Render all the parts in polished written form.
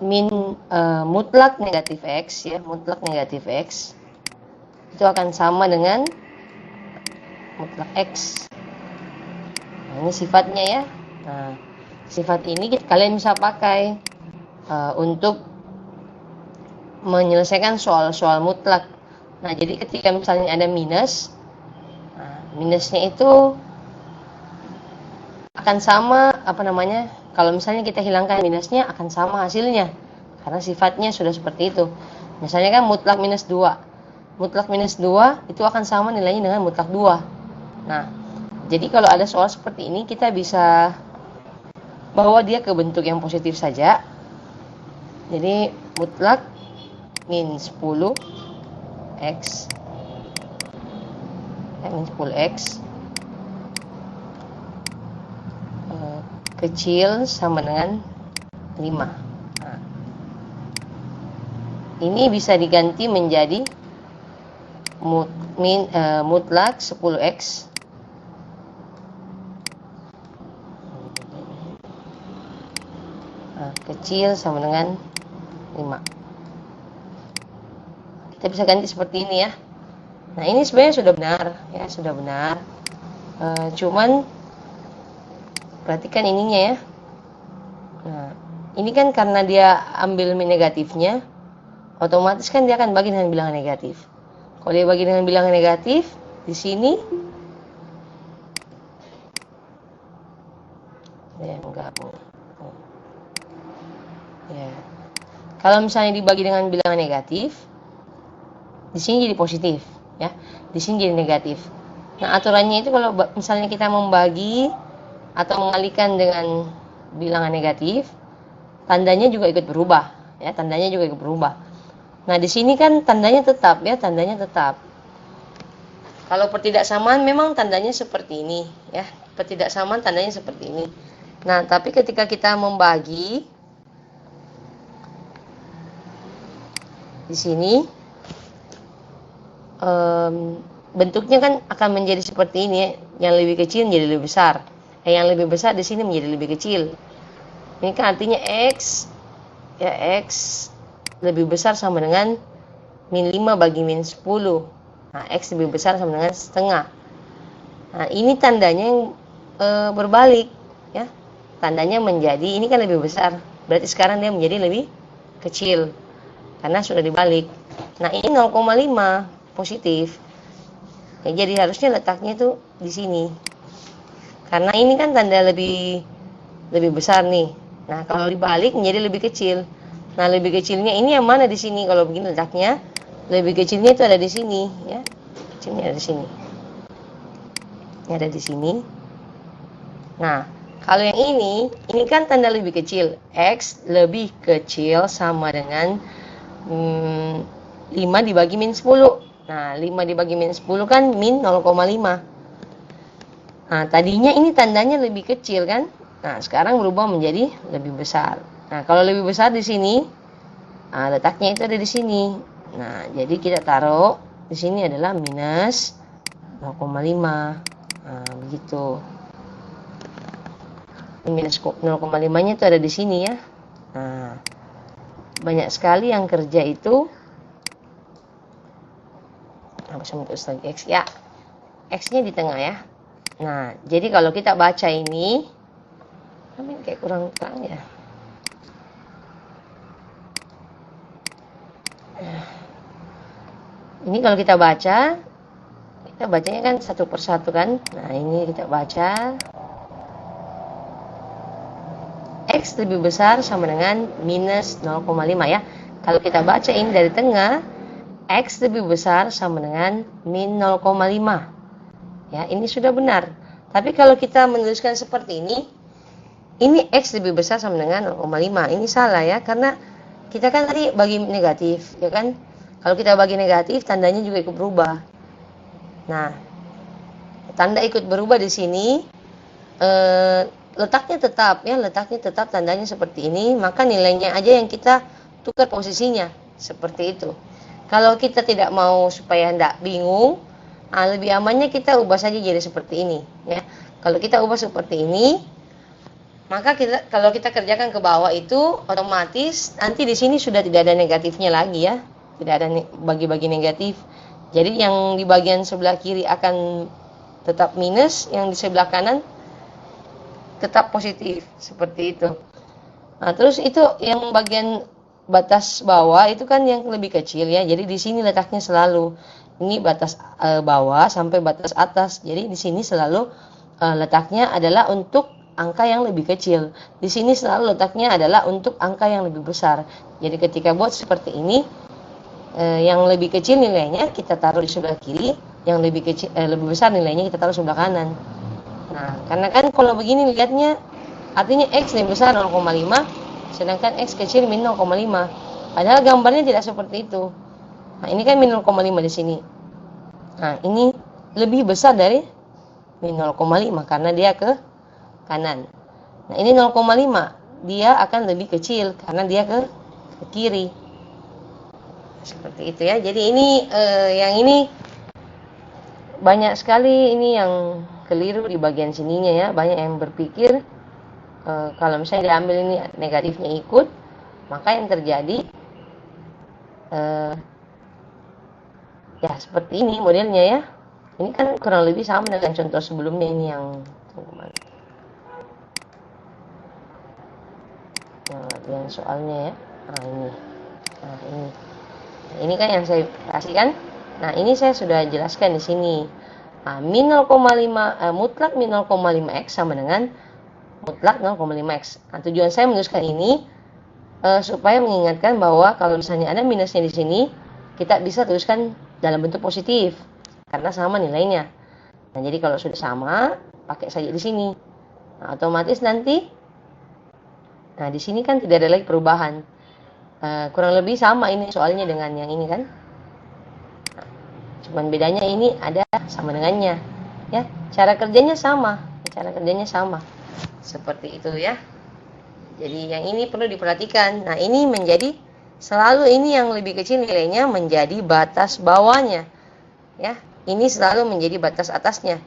mutlak negatif X ya, mutlak negatif X itu akan sama dengan mutlak X. Nah, ini sifatnya ya. Nah, sifat ini kalian bisa pakai untuk menyelesaikan soal-soal mutlak. Nah, jadi ketika misalnya ada minus, minusnya itu akan sama kalau misalnya kita hilangkan minusnya akan sama hasilnya karena sifatnya sudah seperti itu. Misalnya kan mutlak minus 2. Mutlak minus 2 itu akan sama nilainya dengan mutlak 2. Nah, jadi kalau ada soal seperti ini kita bisa bawa dia ke bentuk yang positif saja. Jadi mutlak min 10 X min 10X kecil sama dengan 5. Nah, ini bisa diganti menjadi mutlak 10X kecil sama dengan 5. Kita bisa ganti seperti ini ya. Nah, ini sebenarnya sudah benar ya, sudah benar. Cuman perhatikan ininya ya. Nah, ini kan karena dia ambil negatifnya, otomatis kan dia akan bagi dengan bilangan negatif. Kalau dia bagi dengan bilangan negatif, di sini ya menggabung. Ya. Kalau misalnya dibagi dengan bilangan negatif, di sini jadi positif, ya. Di sini jadi negatif. Nah, aturannya itu kalau misalnya kita membagi atau mengalihkan dengan bilangan negatif, tandanya juga ikut berubah, ya. Tandanya juga ikut berubah. Nah, di sini kan tandanya tetap, ya. Tandanya tetap. Kalau pertidaksamaan memang tandanya seperti ini, ya. Pertidaksamaan tandanya seperti ini. Nah, tapi ketika kita membagi di sini bentuknya kan akan menjadi seperti ini ya. Yang lebih kecil menjadi lebih besar. Yang lebih besar di sini menjadi lebih kecil. Ini kan artinya X ya, X lebih besar sama dengan min 5 bagi min 10. Nah, X lebih besar sama dengan setengah. Nah, ini tandanya yang berbalik ya. Tandanya menjadi ini kan lebih besar. Berarti sekarang dia menjadi lebih kecil. Karena sudah dibalik. Nah, ini 0,5 positif. Ya, jadi harusnya letaknya itu di sini. Karena ini kan tanda lebih besar nih. Nah, kalau dibalik menjadi lebih kecil. Nah, lebih kecilnya ini yang mana di sini? Kalau begini letaknya, lebih kecilnya itu ada di sini, ya. Kecilnya ada di sini. Ini ada di sini. Nah, kalau yang ini kan tanda lebih kecil. X lebih kecil sama dengan 5 dibagi min 10. Nah, 5 dibagi min 10 kan min 0,5. Nah, tadinya ini tandanya lebih kecil kan? Nah, sekarang berubah menjadi lebih besar. Nah, kalau lebih besar di sini, letaknya itu ada di sini. Nah, jadi kita taruh di sini adalah minus 0,5. Nah, begitu. Minus 0,5-nya itu ada di sini ya. Nah, banyak sekali yang kerja itu bisa menulis lagi X ya. X-nya di tengah ya. Nah, jadi kalau kita baca ini kayak kurang terang ya. Ini kalau kita bacanya kan satu persatu kan. Nah, ini kita baca X lebih besar sama dengan minus 0,5 ya. Kalau kita baca ini dari tengah, X lebih besar sama dengan min 0,5. Ya, ini sudah benar. Tapi kalau kita menuliskan seperti ini X lebih besar sama dengan 0,5. Ini salah ya, karena kita kan tadi bagi negatif, ya kan? Kalau kita bagi negatif, tandanya juga ikut berubah. Nah, tanda ikut berubah di sini, letaknya tetap ya, tandanya seperti ini, maka nilainya aja yang kita tukar posisinya, seperti itu. Kalau kita tidak mau supaya tidak bingung, lebih amannya kita ubah saja jadi seperti ini ya. Kalau kita ubah seperti ini, Maka kalau kita kerjakan ke bawah itu otomatis nanti di sini sudah tidak ada negatifnya lagi ya. Tidak ada bagi-bagi negatif. Jadi yang di bagian sebelah kiri akan tetap minus, yang di sebelah kanan tetap positif. Seperti itu. Nah, terus itu yang bagian batas bawah itu kan yang lebih kecil ya. Jadi di sini letaknya selalu ini batas bawah sampai batas atas. Jadi di sini selalu letaknya adalah untuk angka yang lebih kecil. Di sini selalu letaknya adalah untuk angka yang lebih besar. Jadi ketika buat seperti ini, yang lebih kecil nilainya kita taruh di sebelah kiri, yang lebih kecil lebih besar nilainya kita taruh sebelah kanan. Nah, karena kan kalau begini lihatnya artinya X lebih besar 0,5, sedangkan X kecil min 0,5. Padahal gambarnya tidak seperti itu. Nah, ini kan min 0,5 di sini. Nah, ini lebih besar dari min 0,5 karena dia ke kanan. Nah, ini 0,5. Dia akan lebih kecil karena dia ke kiri. Seperti itu ya. Jadi ini yang ini banyak sekali ini yang keliru di bagian sininya ya. Banyak yang berpikir kalau misalnya diambil ini negatifnya ikut, maka yang terjadi ya seperti ini modelnya ya. Ini kan kurang lebih sama dengan contoh sebelumnya ini yang yang soalnya ya. Nah, ini. Nah, ini kan yang saya kasihkan. Nah, ini saya sudah jelaskan di sini. Nah, min 0,5 mutlak min 0,5x sama dengan mutlak 0,5x. Nah, tujuan saya menuliskan ini supaya mengingatkan bahwa kalau misalnya ada minusnya di sini, kita bisa tuliskan dalam bentuk positif karena sama nilainya. Nah, jadi kalau sudah sama, pakai saja di sini. Nah, otomatis nanti nah, di sini kan tidak ada lagi perubahan. Kurang lebih sama ini soalnya dengan yang ini kan. Nah, cuman bedanya ini ada sama dengannya. Ya, cara kerjanya sama. Seperti itu ya. Jadi yang ini perlu diperhatikan. Nah, ini menjadi selalu ini yang lebih kecil nilainya menjadi batas bawahnya. Ya, ini selalu menjadi batas atasnya.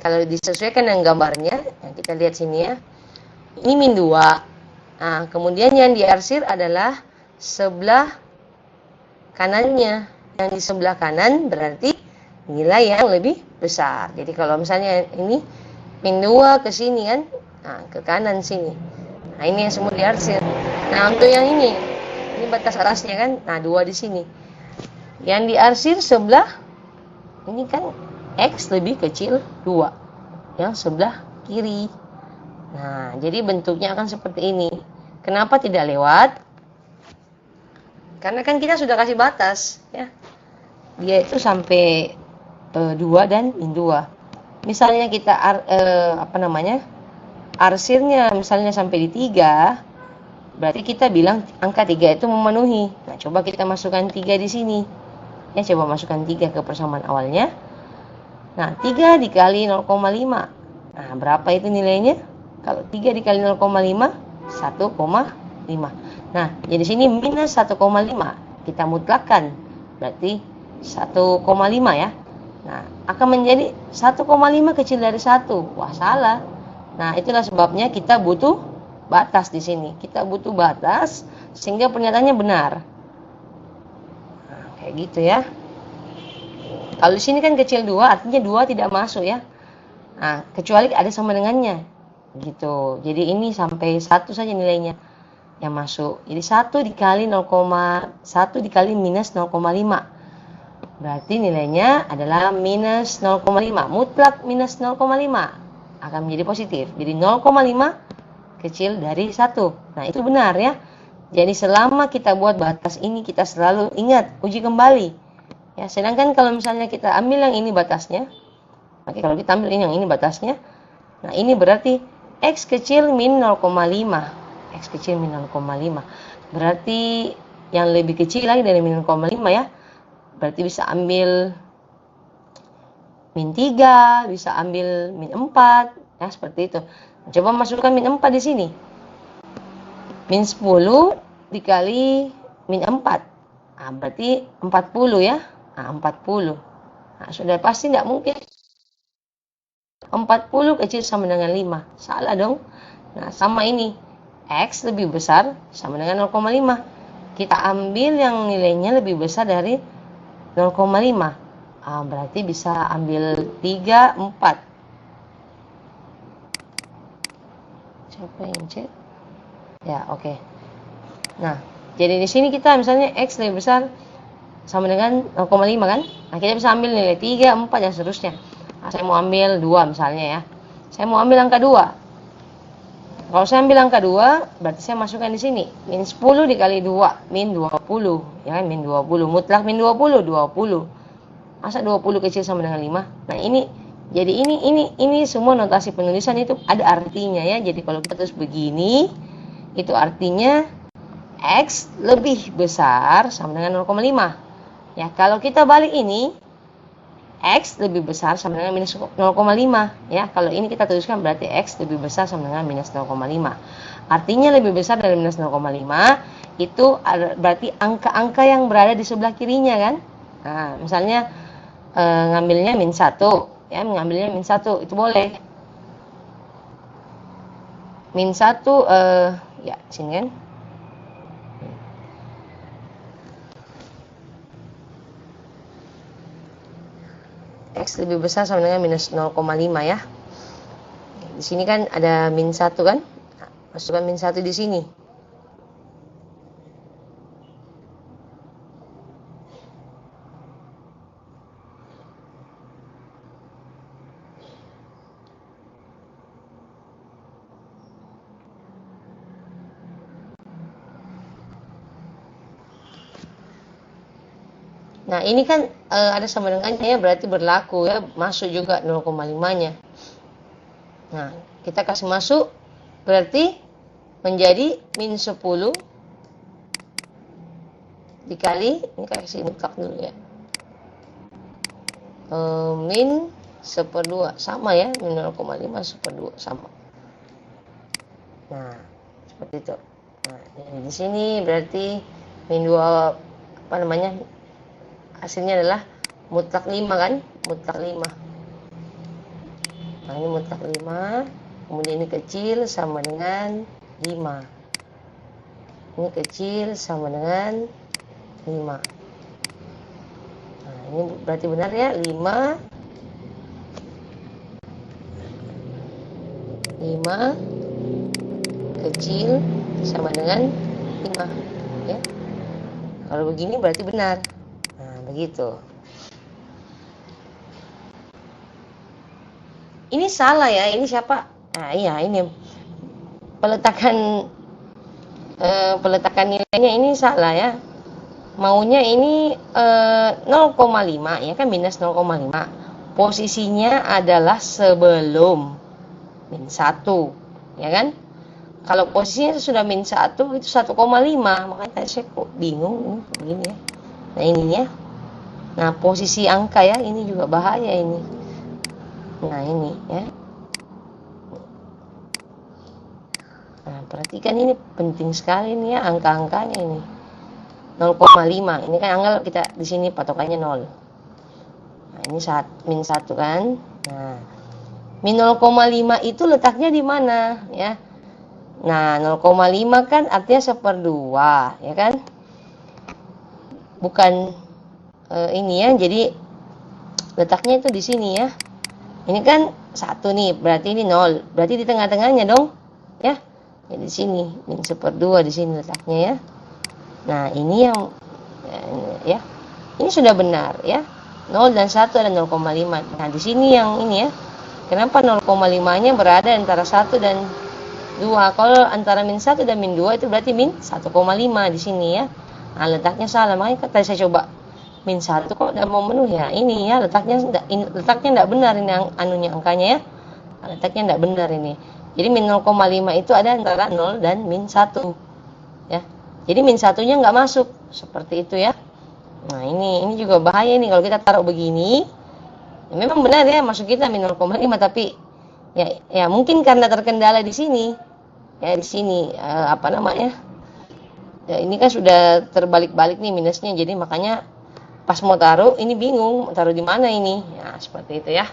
Kalau disesuaikan dengan gambarnya, yang kita lihat sini ya. Ini min 2. Nah, kemudian yang diarsir adalah sebelah kanannya. Yang di sebelah kanan berarti nilai yang lebih besar. Jadi kalau misalnya ini min 2 ke sini kan, nah, ke kanan sini. Nah, ini yang semua diarsir. Nah, untuk yang ini batas atasnya kan, nah 2 di sini. Yang diarsir sebelah ini kan X lebih kecil 2. Yang sebelah kiri. Nah, jadi bentuknya akan seperti ini. Kenapa tidak lewat? Karena kan kita sudah kasih batas, ya. Dia itu sampai 2 dan min 2. Misalnya kita arsirnya misalnya sampai di 3, berarti kita bilang angka 3 itu memenuhi. Nah, coba kita masukkan 3 di sini. Ya, coba masukkan 3 ke persamaan awalnya. Nah, 3 dikali 0,5. Nah, berapa itu nilainya? Kalau 3 dikali 0,5, 1,5. Nah, jadi sini minus 1,5. Kita mutlakkan. Berarti 1,5 ya. Nah, akan menjadi 1,5 kecil dari 1. Wah, salah. Nah, itulah sebabnya kita butuh batas di sini. Kita butuh batas sehingga pernyataannya benar. Nah, kayak gitu ya. Kalau di sini kan kecil 2, artinya 2 tidak masuk ya. Nah, kecuali ada sama dengannya. Gitu. Jadi ini sampai 1 saja nilainya yang masuk. Jadi 1 dikali 1 dikali minus 0,5. Berarti nilainya adalah minus 0,5. Mutlak minus 0,5 akan menjadi positif. Jadi 0,5 kecil dari 1. Nah, itu benar ya. Jadi selama kita buat batas ini, kita selalu ingat, uji kembali. Ya, sedangkan kalau misalnya kita ambil yang ini batasnya, oke, kalau kita ambil ini yang ini batasnya, nah ini berarti X kecil min 0,5. X kecil min 0,5. Berarti yang lebih kecil lagi dari min 0,5 ya. Berarti bisa ambil min 3, bisa ambil min 4, ya seperti itu. Coba masukkan min 4 di sini. Min 10 dikali min 4. Nah, berarti 40 ya. Nah, 40. Nah, sudah pasti tidak mungkin 40 kecil sama dengan 5. Salah dong. Nah, sama ini. X lebih besar sama dengan 0,5. Kita ambil yang nilainya lebih besar dari 0,5. Berarti bisa ambil 3, 4. Siapa yang chat? Ya, oke. Nah, jadi di sini kita misalnya X lebih besar sama dengan 0,5 kan? Nah, kita bisa ambil nilai 3, 4, dan seterusnya. Nah, saya mau ambil 2 misalnya ya. Saya mau ambil angka 2. Kalau saya ambil angka 2, berarti saya masukkan di sini. Min 10 dikali 2, min 20. Ya kan, min 20. Mutlak min 20, 20. Masa 20 kecil sama dengan 5? Nah, jadi ini semua notasi penulisan itu ada artinya ya. Jadi kalau kita tulis begini, itu artinya X lebih besar sama dengan 0,5. Ya, kalau kita balik ini, X lebih besar sama dengan minus 0,5. Ya, kalau ini kita tuliskan berarti X lebih besar sama dengan minus 0,5. Artinya lebih besar dari minus 0,5 itu berarti angka-angka yang berada di sebelah kirinya kan. Nah, misalnya ngambilnya min 1, ya, mengambilnya min 1 itu boleh. Min 1 ya, sini kan. X lebih besar sama dengan minus 0,5 ya. Di sini kan ada min 1 kan? Masukkan min 1 di sini. Nah, ini kan ada sama dengannya ya, berarti berlaku ya, masuk juga 0,5-nya. Nah, kita kasih masuk, berarti menjadi min 10 dikali, ini kasih mutlak dulu ya, min 1/2, sama ya, min 0,5 1/2, sama. Nah, seperti itu. Nah, di sini berarti min 2, apa namanya, hasilnya adalah mutlak 5 kan, mutlak 5. Nah, ini mutlak 5, kemudian ini kecil sama dengan 5. Ini kecil sama dengan 5. Nah, ini berarti benar ya, 5 kecil sama dengan 5 ya. Kalau begini berarti benar. Nah, begitu. Ini salah ya, ini siapa? Nah, iya, ini peletakan nilainya ini salah ya. Maunya ini 0,5 ya kan, minus 0,5. Posisinya adalah sebelum min 1 ya kan. Kalau posisinya sudah min 1 itu 1,5, makanya saya kok bingung ini begini ya. Nah, ini ya. Nah, posisi angka ya, ini juga bahaya ini. Nah, ini ya. Nah, perhatikan ini penting sekali nih ya, angka-angkanya ini. 0,5. Ini kan anggap kita di sini patokannya 0. Nah, ini min 1 kan. Nah, min 0,5 itu letaknya di mana ya? Nah, 0,5 kan artinya 1/2 ya kan? Bukan ini ya. Jadi letaknya itu di sini ya. Ini kan 1 nih, berarti ini 0. Berarti di tengah-tengahnya dong. Ya. Jadi di sini min 1/2 di sini letaknya ya. Nah, ini yang ya. Ini sudah benar ya. 0 dan 1 ada 0,5. Nah, di sini yang ini ya. Kenapa 0,5-nya berada antara 1 dan 2? Kalau antara min 1 dan min 2 itu berarti min 1,5 di sini ya. Nah, letaknya salah. Makanya tadi saya coba min 1 kok udah mau menuh ya. Ini ya letaknya enggak benar ini anunya angkanya ya. Nah, letaknya enggak benar ini. Jadi min 0,5 itu ada antara 0 dan min 1. Ya. Jadi min 1-nya enggak masuk. Seperti itu ya. Nah, ini juga bahaya nih kalau kita taruh begini. Ya, memang benar ya masuk kita min 0,5, tapi ya mungkin karena terkendala di sini. Ya di sini apa namanya? Ya, ini kan sudah terbalik-balik nih minusnya. Jadi makanya pas mau taruh ini bingung taruh di mana ini. Ya, seperti itu ya.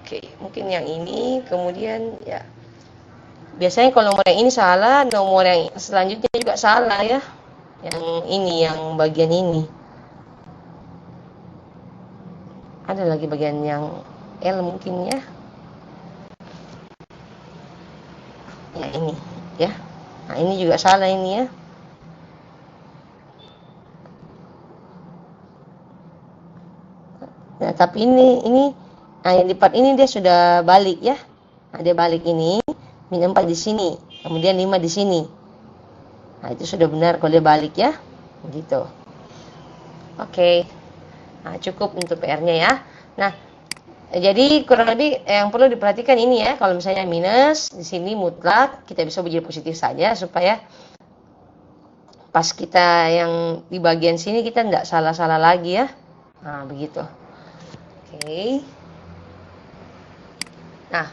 Oke, mungkin yang ini kemudian ya biasanya kalau nomor yang ini salah, nomor yang selanjutnya juga salah ya. Yang ini, yang bagian ini. Ada lagi bagian yang L mungkin ya. Ya ini ya. Nah ini juga salah ini ya. Nah tapi ini nah yang di part ini dia sudah balik ya. Nah, dia balik ini min 4 di sini, kemudian 5 di sini. Nah itu sudah benar kalau dia balik ya. Begitu. Oke. Nah cukup untuk PR-nya ya. Nah jadi kurang lebih yang perlu diperhatikan ini ya, kalau misalnya minus di sini mutlak kita bisa menjadi positif saja supaya pas kita yang di bagian sini kita tidak salah-salah lagi ya. Nah begitu. Oke. Nah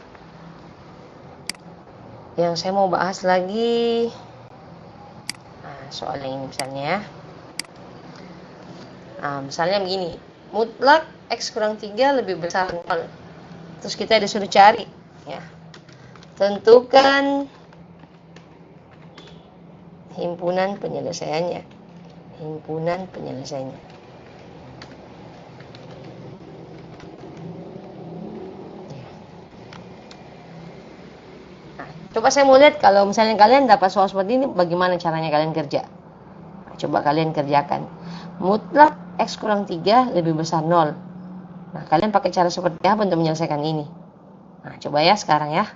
yang saya mau bahas lagi, nah, soal yang ini misalnya ya. Nah, misalnya begini, mutlak X kurang 3 lebih besar 0. Terus kita disuruh cari ya. Tentukan himpunan penyelesaiannya. Himpunan penyelesaiannya. Nah, coba saya mau lihat kalau misalnya kalian dapat soal seperti ini, bagaimana caranya kalian kerja. Nah, coba kalian kerjakan. Mutlak X kurang 3 lebih besar 0. Nah, kalian pakai cara seperti apa untuk menyelesaikan ini? Nah, coba ya sekarang ya.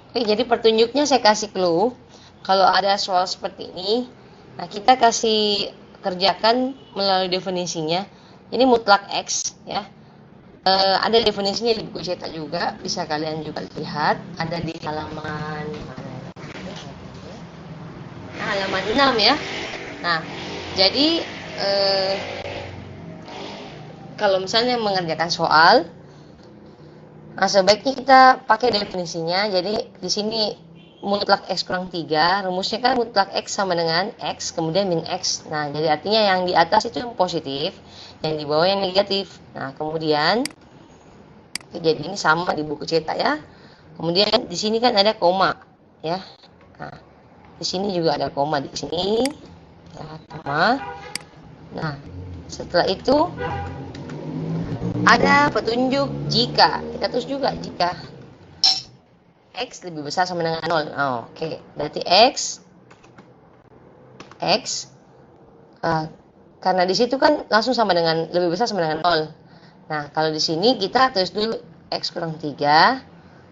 Oke, jadi pertunjuknya saya kasih clue. Kalau ada soal seperti ini, nah kita kasih kerjakan melalui definisinya. Ini mutlak X ya. Ada definisinya di buku cetak juga, bisa kalian juga lihat. Ada di halaman halaman 6 ya. Nah, jadi kalau misalnya mengerjakan soal, nah, sebaiknya kita pakai definisinya. Jadi di sini mutlak X kurang 3, rumusnya kan mutlak X sama dengan X, kemudian min X. Nah, jadi artinya yang di atas itu yang positif, yang di bawah yang negatif. Nah, kemudian, jadi ini sama di buku cetak ya. Kemudian di sini kan ada koma, ya. Nah, di sini juga ada koma di sini, ya, koma. Nah, setelah itu ada petunjuk jika, kita tulis juga jika X lebih besar sama dengan 0. Oh, oke. Berarti X karena di situ kan langsung sama dengan lebih besar sama dengan 0. Nah, kalau di sini kita tulis dulu X kurang 3,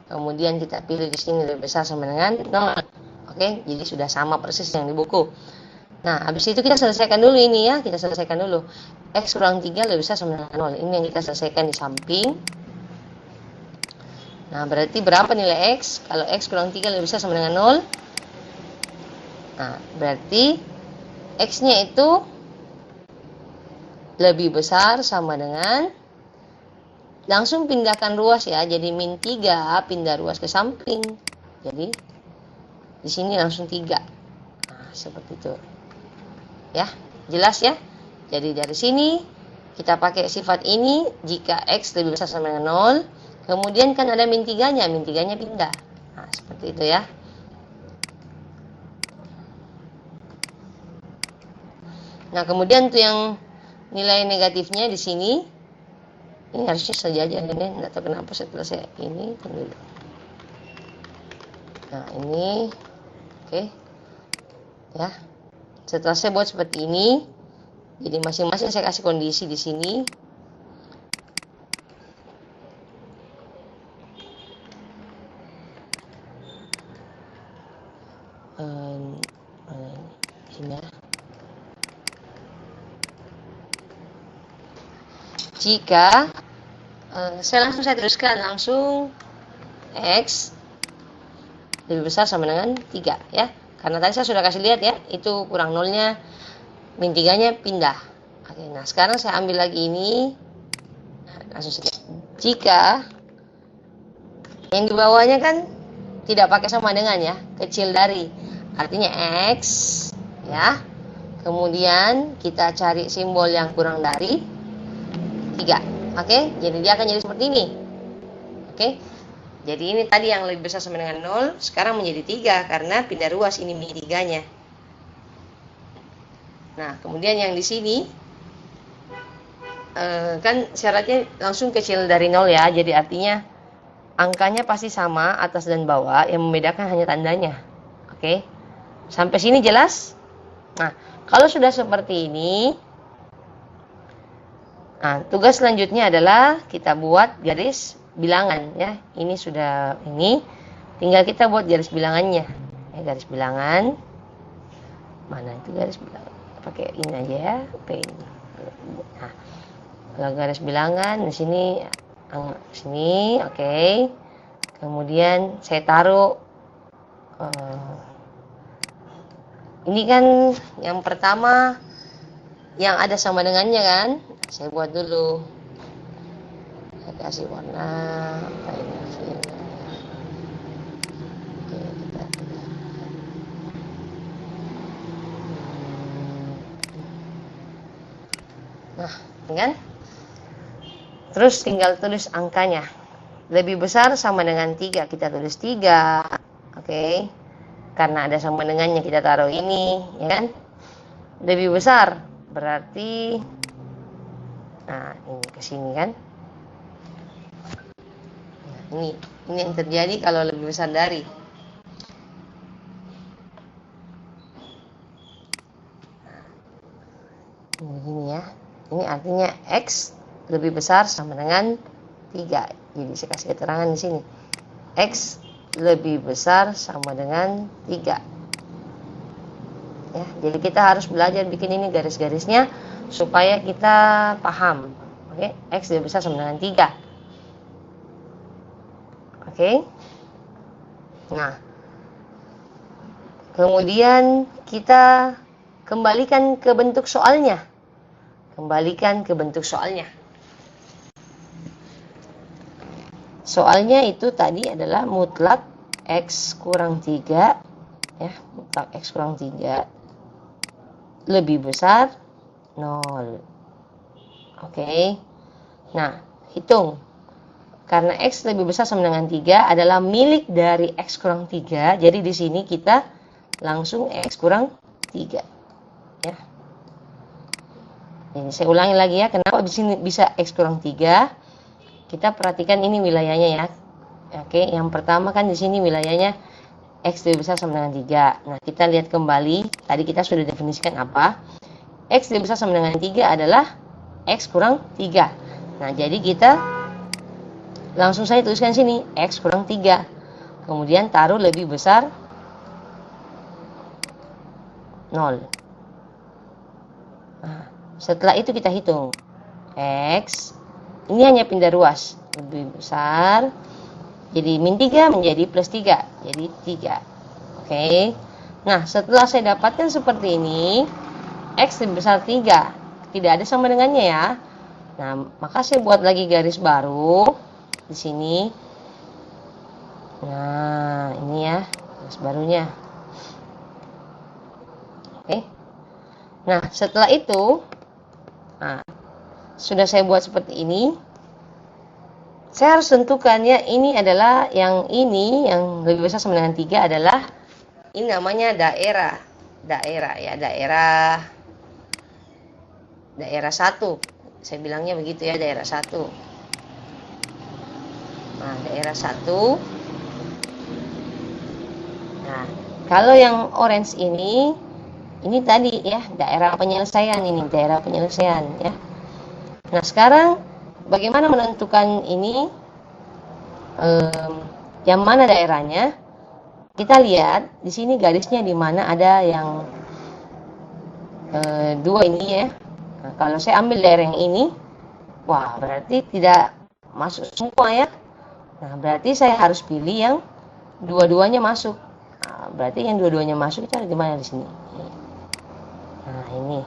kemudian kita pilih di sini lebih besar sama dengan 0. Oke, jadi sudah sama persis yang di buku. Nah, habis itu kita selesaikan dulu ini ya, kita selesaikan dulu. X kurang 3 lebih besar sama dengan 0. Ini yang kita selesaikan di samping. Nah, berarti berapa nilai X? Kalau X kurang 3 lebih besar sama dengan 0. Nah, berarti X-nya itu lebih besar sama dengan, langsung pindahkan ruas ya, jadi min 3, pindah ruas ke samping. Jadi, di sini langsung 3. Nah, seperti itu. Ya, jelas ya? Jadi dari sini, kita pakai sifat ini, jika X lebih besar sama dengan 0, kemudian kan ada min 3-nya, min 3-nya pindah. Nah, seperti itu ya. Nah, kemudian tuh yang nilai negatifnya di sini, Ini harusnya sejajar ini, nggak tahu kenapa setelah saya ini dulu. Nah ini, oke, ya. Setelah saya buat seperti ini, jadi masing-masing saya kasih kondisi di sini. Sini ya. Jika saya teruskan langsung X lebih besar sama dengan 3 ya. Karena tadi saya sudah kasih lihat ya, itu kurang nolnya, min 3-nya pindah. Oke, nah sekarang saya ambil lagi ini. Nah, langsung saja. Jika yang di bawahnya kan tidak pakai sama dengan ya, kecil dari. Artinya X ya. Kemudian kita cari simbol yang kurang dari 3. Oke, jadi dia akan jadi seperti ini. Oke. Jadi ini tadi yang lebih besar sama dengan 0, sekarang menjadi 3 karena pindah ruas ini min 3-nya. Nah, kemudian yang di sini kan syaratnya langsung kecil dari 0 ya. Jadi artinya angkanya pasti sama atas dan bawah, yang membedakan hanya tandanya. Oke. Sampai sini jelas? Nah, kalau sudah seperti ini, nah, tugas selanjutnya adalah kita buat garis bilangan ya. Ini sudah ini, tinggal kita buat garis bilangannya. Ya, garis bilangan. Mana itu garis bilangan? Pakai ini aja ya, pen. Nah, kalau garis bilangan di sini oke. Kemudian saya taruh ini kan yang pertama yang ada sama dengannya kan. Saya buat dulu. Saya kasih warna apa ini? Oke, kita nah, ini kan. Terus tinggal tulis angkanya. Lebih besar sama dengan 3, kita tulis 3. Oke. Karena ada sama dengannya kita taruh ini, ya kan? Lebih besar berarti nah, ini ke sini kan? Nah, ini yang terjadi kalau lebih besar dari. Ini ya. Ini artinya X lebih besar sama dengan 3. Jadi saya kasih keterangan di sini. X lebih besar sama dengan 3. Ya, jadi kita harus belajar bikin ini garis-garisnya supaya kita paham. Oke, X lebih besar sama dengan 3. Oke. Nah, kemudian kita kembalikan ke bentuk soalnya. Soalnya itu tadi adalah mutlak X kurang 3 ya, mutlak X kurang 3 lebih besar 0. Oke. Nah, hitung. Karena X lebih besar sama dengan 3 adalah milik dari X kurang 3, jadi di sini kita langsung X kurang 3 ya. Ini saya ulangi lagi ya, kenapa di sini bisa X kurang 3? Kita perhatikan ini wilayahnya ya. Oke, yang pertama kan di sini wilayahnya X lebih besar sama dengan 3. Nah, kita lihat kembali. Tadi kita sudah definisikan apa? X lebih besar sama dengan 3 adalah X kurang 3. Nah, jadi kita langsung saya tuliskan sini X kurang 3. Kemudian taruh lebih besar 0. Nah, setelah itu kita hitung. X ini hanya pindah ruas, lebih besar. Jadi min 3 menjadi plus 3, jadi 3. Oke. Nah, setelah saya dapatkan seperti ini, X lebih besar 3. Tidak ada sama dengannya ya. Nah, maka saya buat lagi garis baru di sini. Nah, ini ya, garis barunya. Oke. Nah, setelah itu, nah, sudah saya buat seperti ini. Saya harus tentukan ya, ini adalah yang lebih besar sama dengan 3 adalah ini namanya daerah ya, daerah 1. Saya bilangnya begitu ya, daerah 1. daerah 1. Nah, kalau yang orange ini tadi ya, daerah penyelesaian ini, daerah penyelesaian ya. Nah, sekarang bagaimana menentukan ini yang mana daerahnya? Kita lihat di sini garisnya di mana ada yang 2 ini ya. Nah, kalau saya ambil daerah yang ini, wah berarti tidak masuk semua ya. Nah, berarti saya harus pilih yang dua-duanya masuk. Nah, berarti yang dua-duanya masuk itu ada di mana di sini? Nah, ini.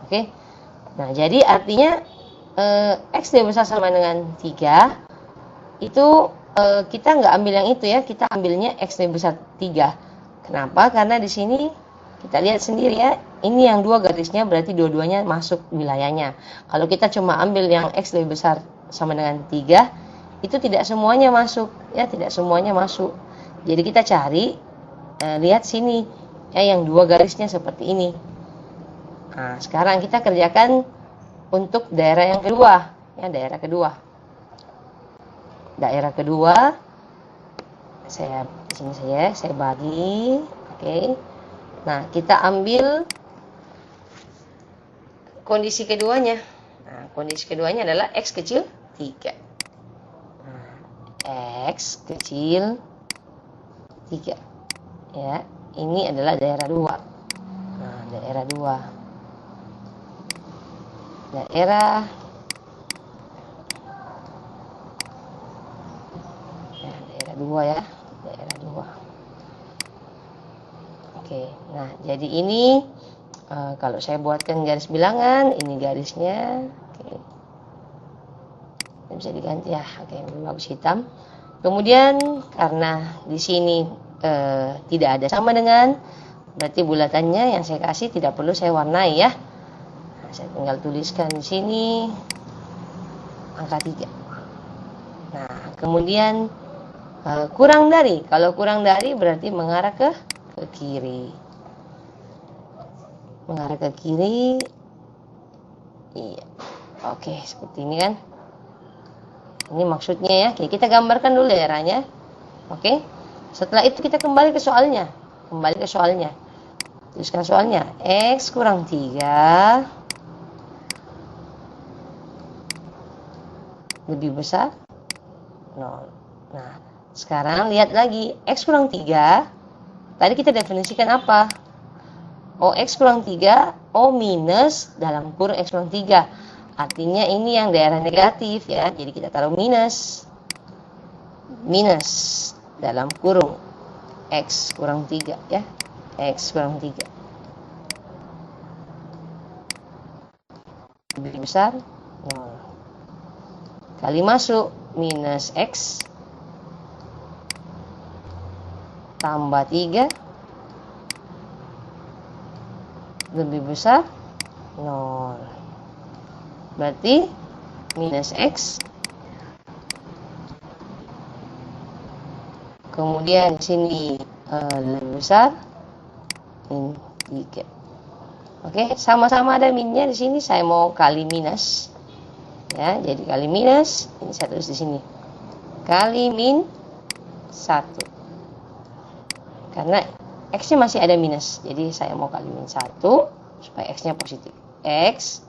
Oke. Nah, jadi artinya X lebih besar sama dengan 3 itu kita nggak ambil yang itu ya, kita ambilnya X lebih besar 3. Kenapa? Karena di sini kita lihat sendiri ya, ini yang 2 garisnya berarti dua-duanya masuk wilayahnya. Kalau kita cuma ambil yang X lebih besar sama dengan 3, itu tidak semuanya masuk ya, tidak semuanya masuk. Jadi kita cari, lihat sini ya, yang 2 garisnya seperti ini. Nah, sekarang kita kerjakan untuk daerah yang kedua ya, daerah kedua. Daerah kedua saya di sini saya bagi. Oke. Nah, kita ambil kondisi keduanya. Nah, kondisi keduanya adalah X kecil 3. Nah, X kecil 3. Ya, ini adalah daerah 2. Nah, daerah 2. Daerah daerah 2 ya, daerah 2. Oke, nah jadi ini kalau saya buatkan garis bilangan, ini garisnya. Oke. Ini bisa diganti ya. Oke, bagus hitam. Kemudian karena di sini tidak ada sama dengan, berarti bulatannya yang saya kasih tidak perlu saya warnai ya. Nah, saya tinggal tuliskan di sini angka 3. Nah, kemudian kurang dari, kalau kurang dari berarti mengarah ke kiri. Mengarah ke kiri. Iya. Oke, seperti ini kan. Ini maksudnya ya. Oke, kita gambarkan dulu daerahnya. Oke. Setelah itu kita kembali ke soalnya. Kembali ke soalnya. Tuliskan soalnya. X kurang 3 lebih besar 0. Nah, sekarang lihat lagi. X kurang 3. Tadi kita definisikan apa? OX kurang 3, O minus dalam kurung X kurang 3. Artinya ini yang daerah negatif ya. Jadi kita taruh minus. Minus dalam kurung X kurang 3 ya. X kurang 3. Lebih besar 0. Kali masuk minus X tambah 3 lebih besar 0. Berarti minus X. Kemudian sini lebih besar min 3. Oke, sama-sama ada minnya di sini. Saya mau kali minus. Ya, jadi kali minus, ini saya tulis di sini. Kali min 1. Karena X-nya masih ada minus. Jadi saya mau kali min 1 supaya X-nya positif. X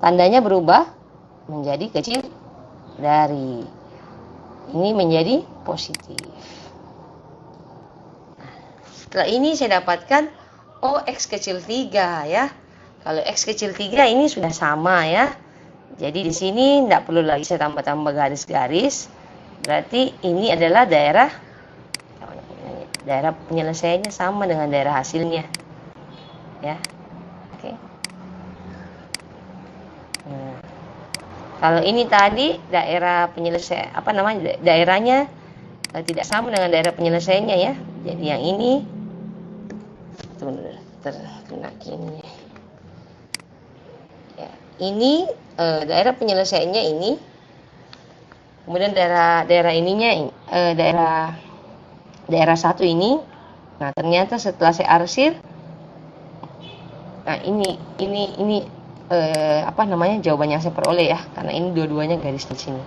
tandanya berubah menjadi kecil dari. Ini menjadi positif. Nah, setelah ini saya dapatkan X kecil 3 ya. Kalau X kecil 3 ini sudah sama ya. Jadi di sini tidak perlu lagi saya tambah-tambah garis-garis. Berarti ini adalah daerah penyelesaiannya sama dengan daerah hasilnya. Ya. Oke. Nah, kalau ini tadi daerah penyelesaian daerahnya tidak sama dengan daerah penyelesaiannya ya. Jadi yang ini terkena ini. Ya, ini daerah penyelesaiannya ini. Kemudian daerah ininya daerah 1 ini. Nah, ternyata setelah saya arsir, nah ini apa namanya, jawaban yang saya peroleh ya, karena ini dua-duanya garis di sini.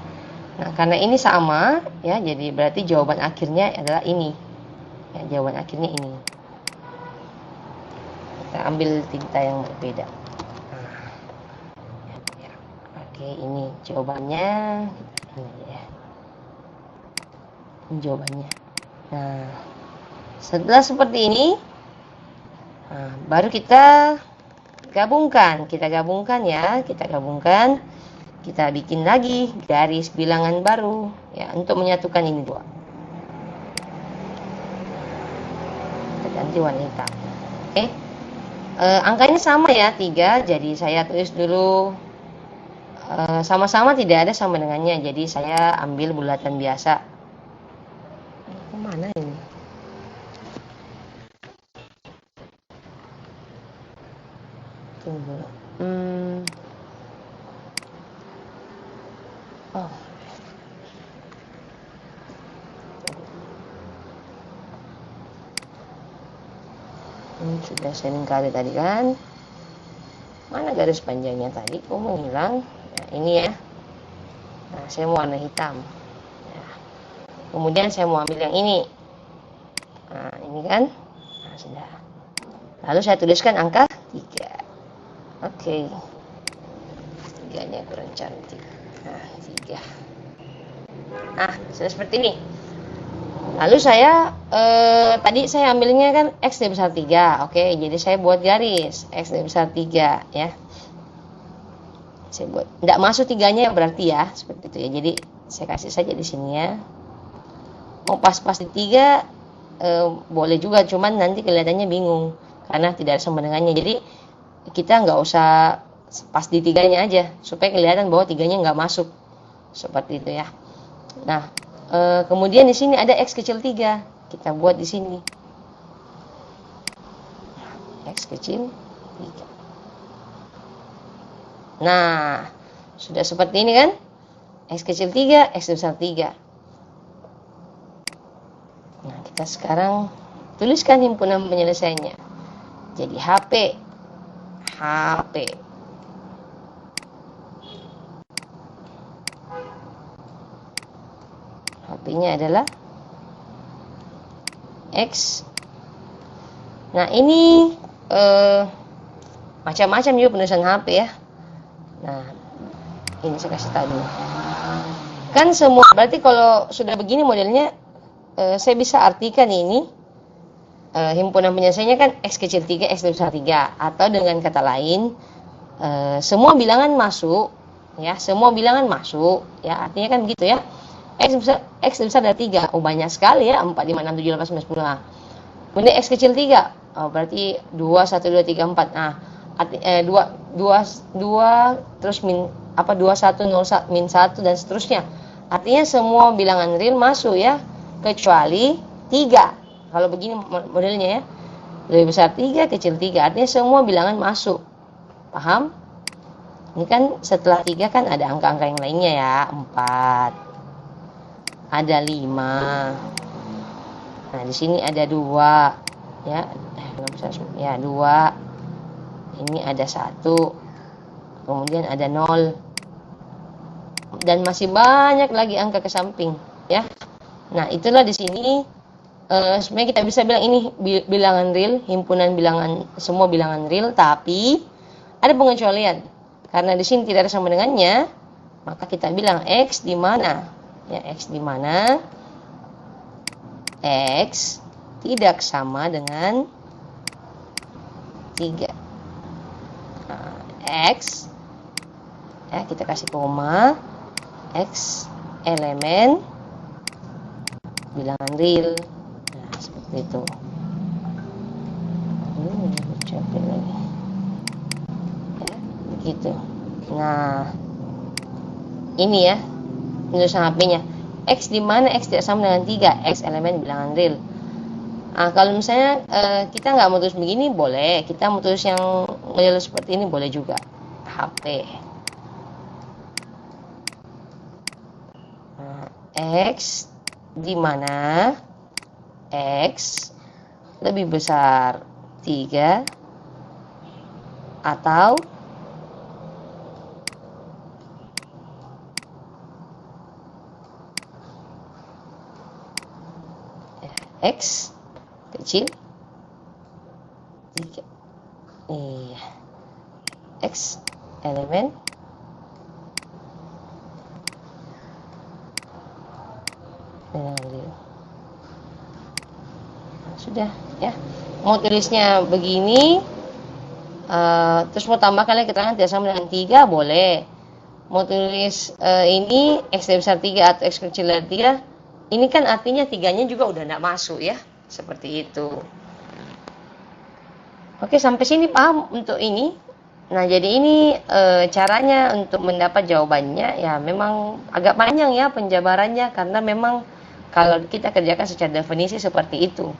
Nah, karena ini sama ya, jadi berarti jawaban akhirnya adalah ini. Ya, jawaban akhirnya ini. Kita ambil tinta yang berbeda. Nah, ya. Oke, ini jawabannya. Ini ya. Ini jawabannya. Nah, setelah seperti ini, nah, baru kita gabungkan ya, kita bikin lagi garis bilangan baru ya, untuk menyatukan ini dua. Kita ganti warna hitam. Oke. Angkanya sama ya, 3, jadi saya tulis dulu sama-sama tidak ada sama dengannya, jadi saya ambil bulatan biasa. Mana ini? Tunggu. Oh. Ini sudah saya lingkari tadi kan. Mana garis panjangnya tadi? Kok menghilang? Nah, ini ya. Nah, saya mau warna hitam. Ya. Kemudian saya mau ambil yang ini. Nah, ini kan. Nah, sudah. Lalu saya tuliskan angka 3. Oke. 3-nya kurang cantik. Nah, 3. Nah, sudah seperti ini. Lalu saya tadi saya ambilnya kan X besar 3. Oke, jadi saya buat garis X besar 3 ya. Saya buat enggak masuk 3-nya berarti ya, seperti itu ya. Jadi saya kasih saja di sini ya. Mau pas-pas di 3 boleh juga, cuman nanti kelihatannya bingung karena tidak ada sama dengannya. Jadi kita nggak usah pas di 3-nya aja supaya kelihatan bahwa 3-nya nggak masuk. Seperti itu ya. Nah, kemudian di sini ada X kecil 3. Kita buat di sini. X kecil 3. Nah, sudah seperti ini kan? X kecil 3, X besar 3. Nah, kita sekarang tuliskan himpunan penyelesaiannya. Jadi HP. HP-nya adalah X. Nah, ini macam-macam juga penulisan HP ya. Nah, ini saya kasih tahu dulu. Kan semua, berarti kalau sudah begini modelnya, saya bisa artikan ini himpunan penyelesaiannya kan X kecil 3, X besar 3. Atau dengan kata lain, semua bilangan masuk ya, semua bilangan masuk ya, artinya kan begitu ya. X besar dari 3. Oh, banyak sekali ya, 4, 5, 6, 7, 8, 9, 10. Nah, kemudian X kecil 3. Oh, berarti 2, 1, 2, 3, 4. Nah, 2 terus min 2, 1, 0, min 1 dan seterusnya. Artinya semua bilangan real masuk ya, kecuali 3. Kalau begini modelnya ya, lebih besar 3, kecil 3. Artinya semua bilangan masuk. Paham? Ini kan setelah 3 kan ada angka-angka yang lainnya ya. 4. Ada 5. Nah, di sini ada 2. Ya, 2. Ini ada 1. Kemudian ada 0. Dan masih banyak lagi angka ke samping, ya. Nah, itulah di sini sebenarnya kita bisa bilang ini bilangan real, himpunan bilangan, semua bilangan real, tapi ada pengecualian. Karena di sini tidak ada sama dengannya, maka kita bilang X di mana? Ya, X di mana? X tidak sama dengan 3. Nah, X ya, kita kasih koma, X elemen bilangan real. Nah, seperti itu. Capek lagi. Ya, begitu. Nah, ini ya penulisan HP-nya. X di mana X tidak sama dengan 3, X elemen bilangan real. Nah, kalau misalnya kita nggak mau tulis begini, boleh. Kita mau tulis yang model seperti ini, boleh juga. HP. Nah, X di mana X lebih besar 3 atau X kecil 3. Iya. X elemen dengan real. Nah, sudah ya. Mau tulisnya begini, terus mau tambahkan lagi keterangan tidak sama dengan 3, boleh. Mau tulis ini X besar 3 atau X kecil dari 3, ini kan artinya 3-nya juga udah tidak masuk ya, seperti itu. Oke, sampai sini paham untuk ini. Nah, jadi ini caranya untuk mendapat jawabannya ya memang agak panjang ya penjabarannya, karena memang kalau kita kerjakan secara definisi seperti itu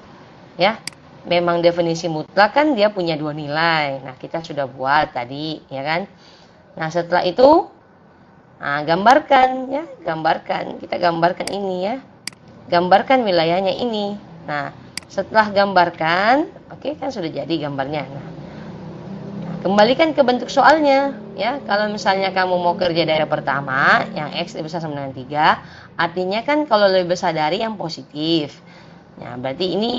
ya. Memang definisi mutlak kan dia punya 2 nilai. Nah, kita sudah buat tadi ya kan. Nah, setelah itu gambarkan ya, kita gambarkan ini ya. Gambarkan wilayahnya ini. Nah, setelah gambarkan, oke kan sudah jadi gambarnya. Nah, kembalikan ke bentuk soalnya ya. Kalau misalnya kamu mau kerja daerah pertama yang X lebih besar sama dengan 3, artinya kan kalau lebih besar dari yang positif. Nah, berarti ini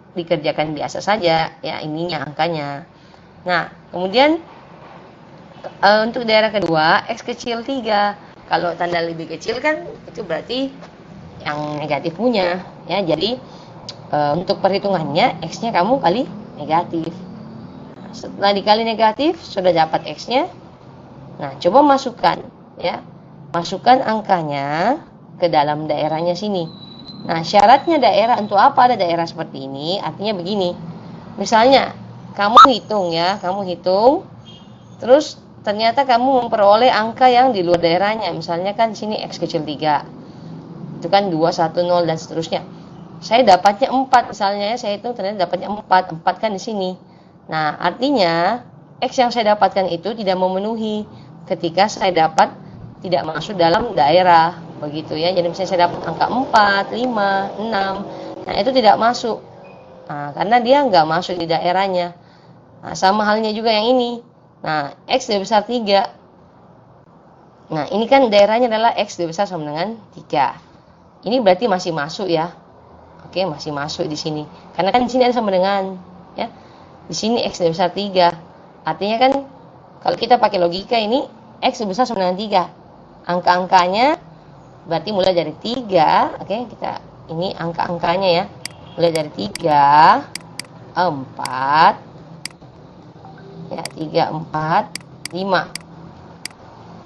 dikerjakan biasa saja ya, ininya angkanya. Nah, kemudian untuk daerah kedua X kecil 3. Kalau tanda lebih kecil kan itu berarti yang negatif punya ya. Jadi untuk perhitungannya X-nya kamu kali negatif. Nah, setelah dikali negatif sudah dapat X-nya. Nah, coba masukkan ya. Masukkan angkanya ke dalam daerahnya sini. Nah, syaratnya daerah untuk apa ada daerah seperti ini? Artinya begini. Misalnya kamu hitung ya, terus ternyata kamu memperoleh angka yang di luar daerahnya. Misalnya kan di sini X kecil 3. Itu kan 2, 1, 0 dan seterusnya. Saya dapatnya 4 misalnya ya, saya hitung ternyata dapatnya 4 kan di sini. Nah, artinya X yang saya dapatkan itu tidak memenuhi ketika saya dapat tidak masuk dalam daerah, begitu ya. Jadi misalnya saya dapat angka 4, 5, 6. Nah, itu tidak masuk. Nah, karena dia nggak masuk di daerahnya. Nah, sama halnya juga yang ini. Nah, X lebih besar 3. Nah, ini kan daerahnya adalah X lebih besar sama dengan 3. Ini berarti masih masuk ya. Oke, masih masuk di sini. Karena kan di sini ada sama dengan ya. Di sini X lebih besar 3. Artinya kan kalau kita pakai logika ini X lebih besar sama dengan 3. Angka-angkanya berarti mulai dari 3. Oke, kita ini angka-angkanya ya. Mulai dari 3, 4 ya, 3, 4, 5.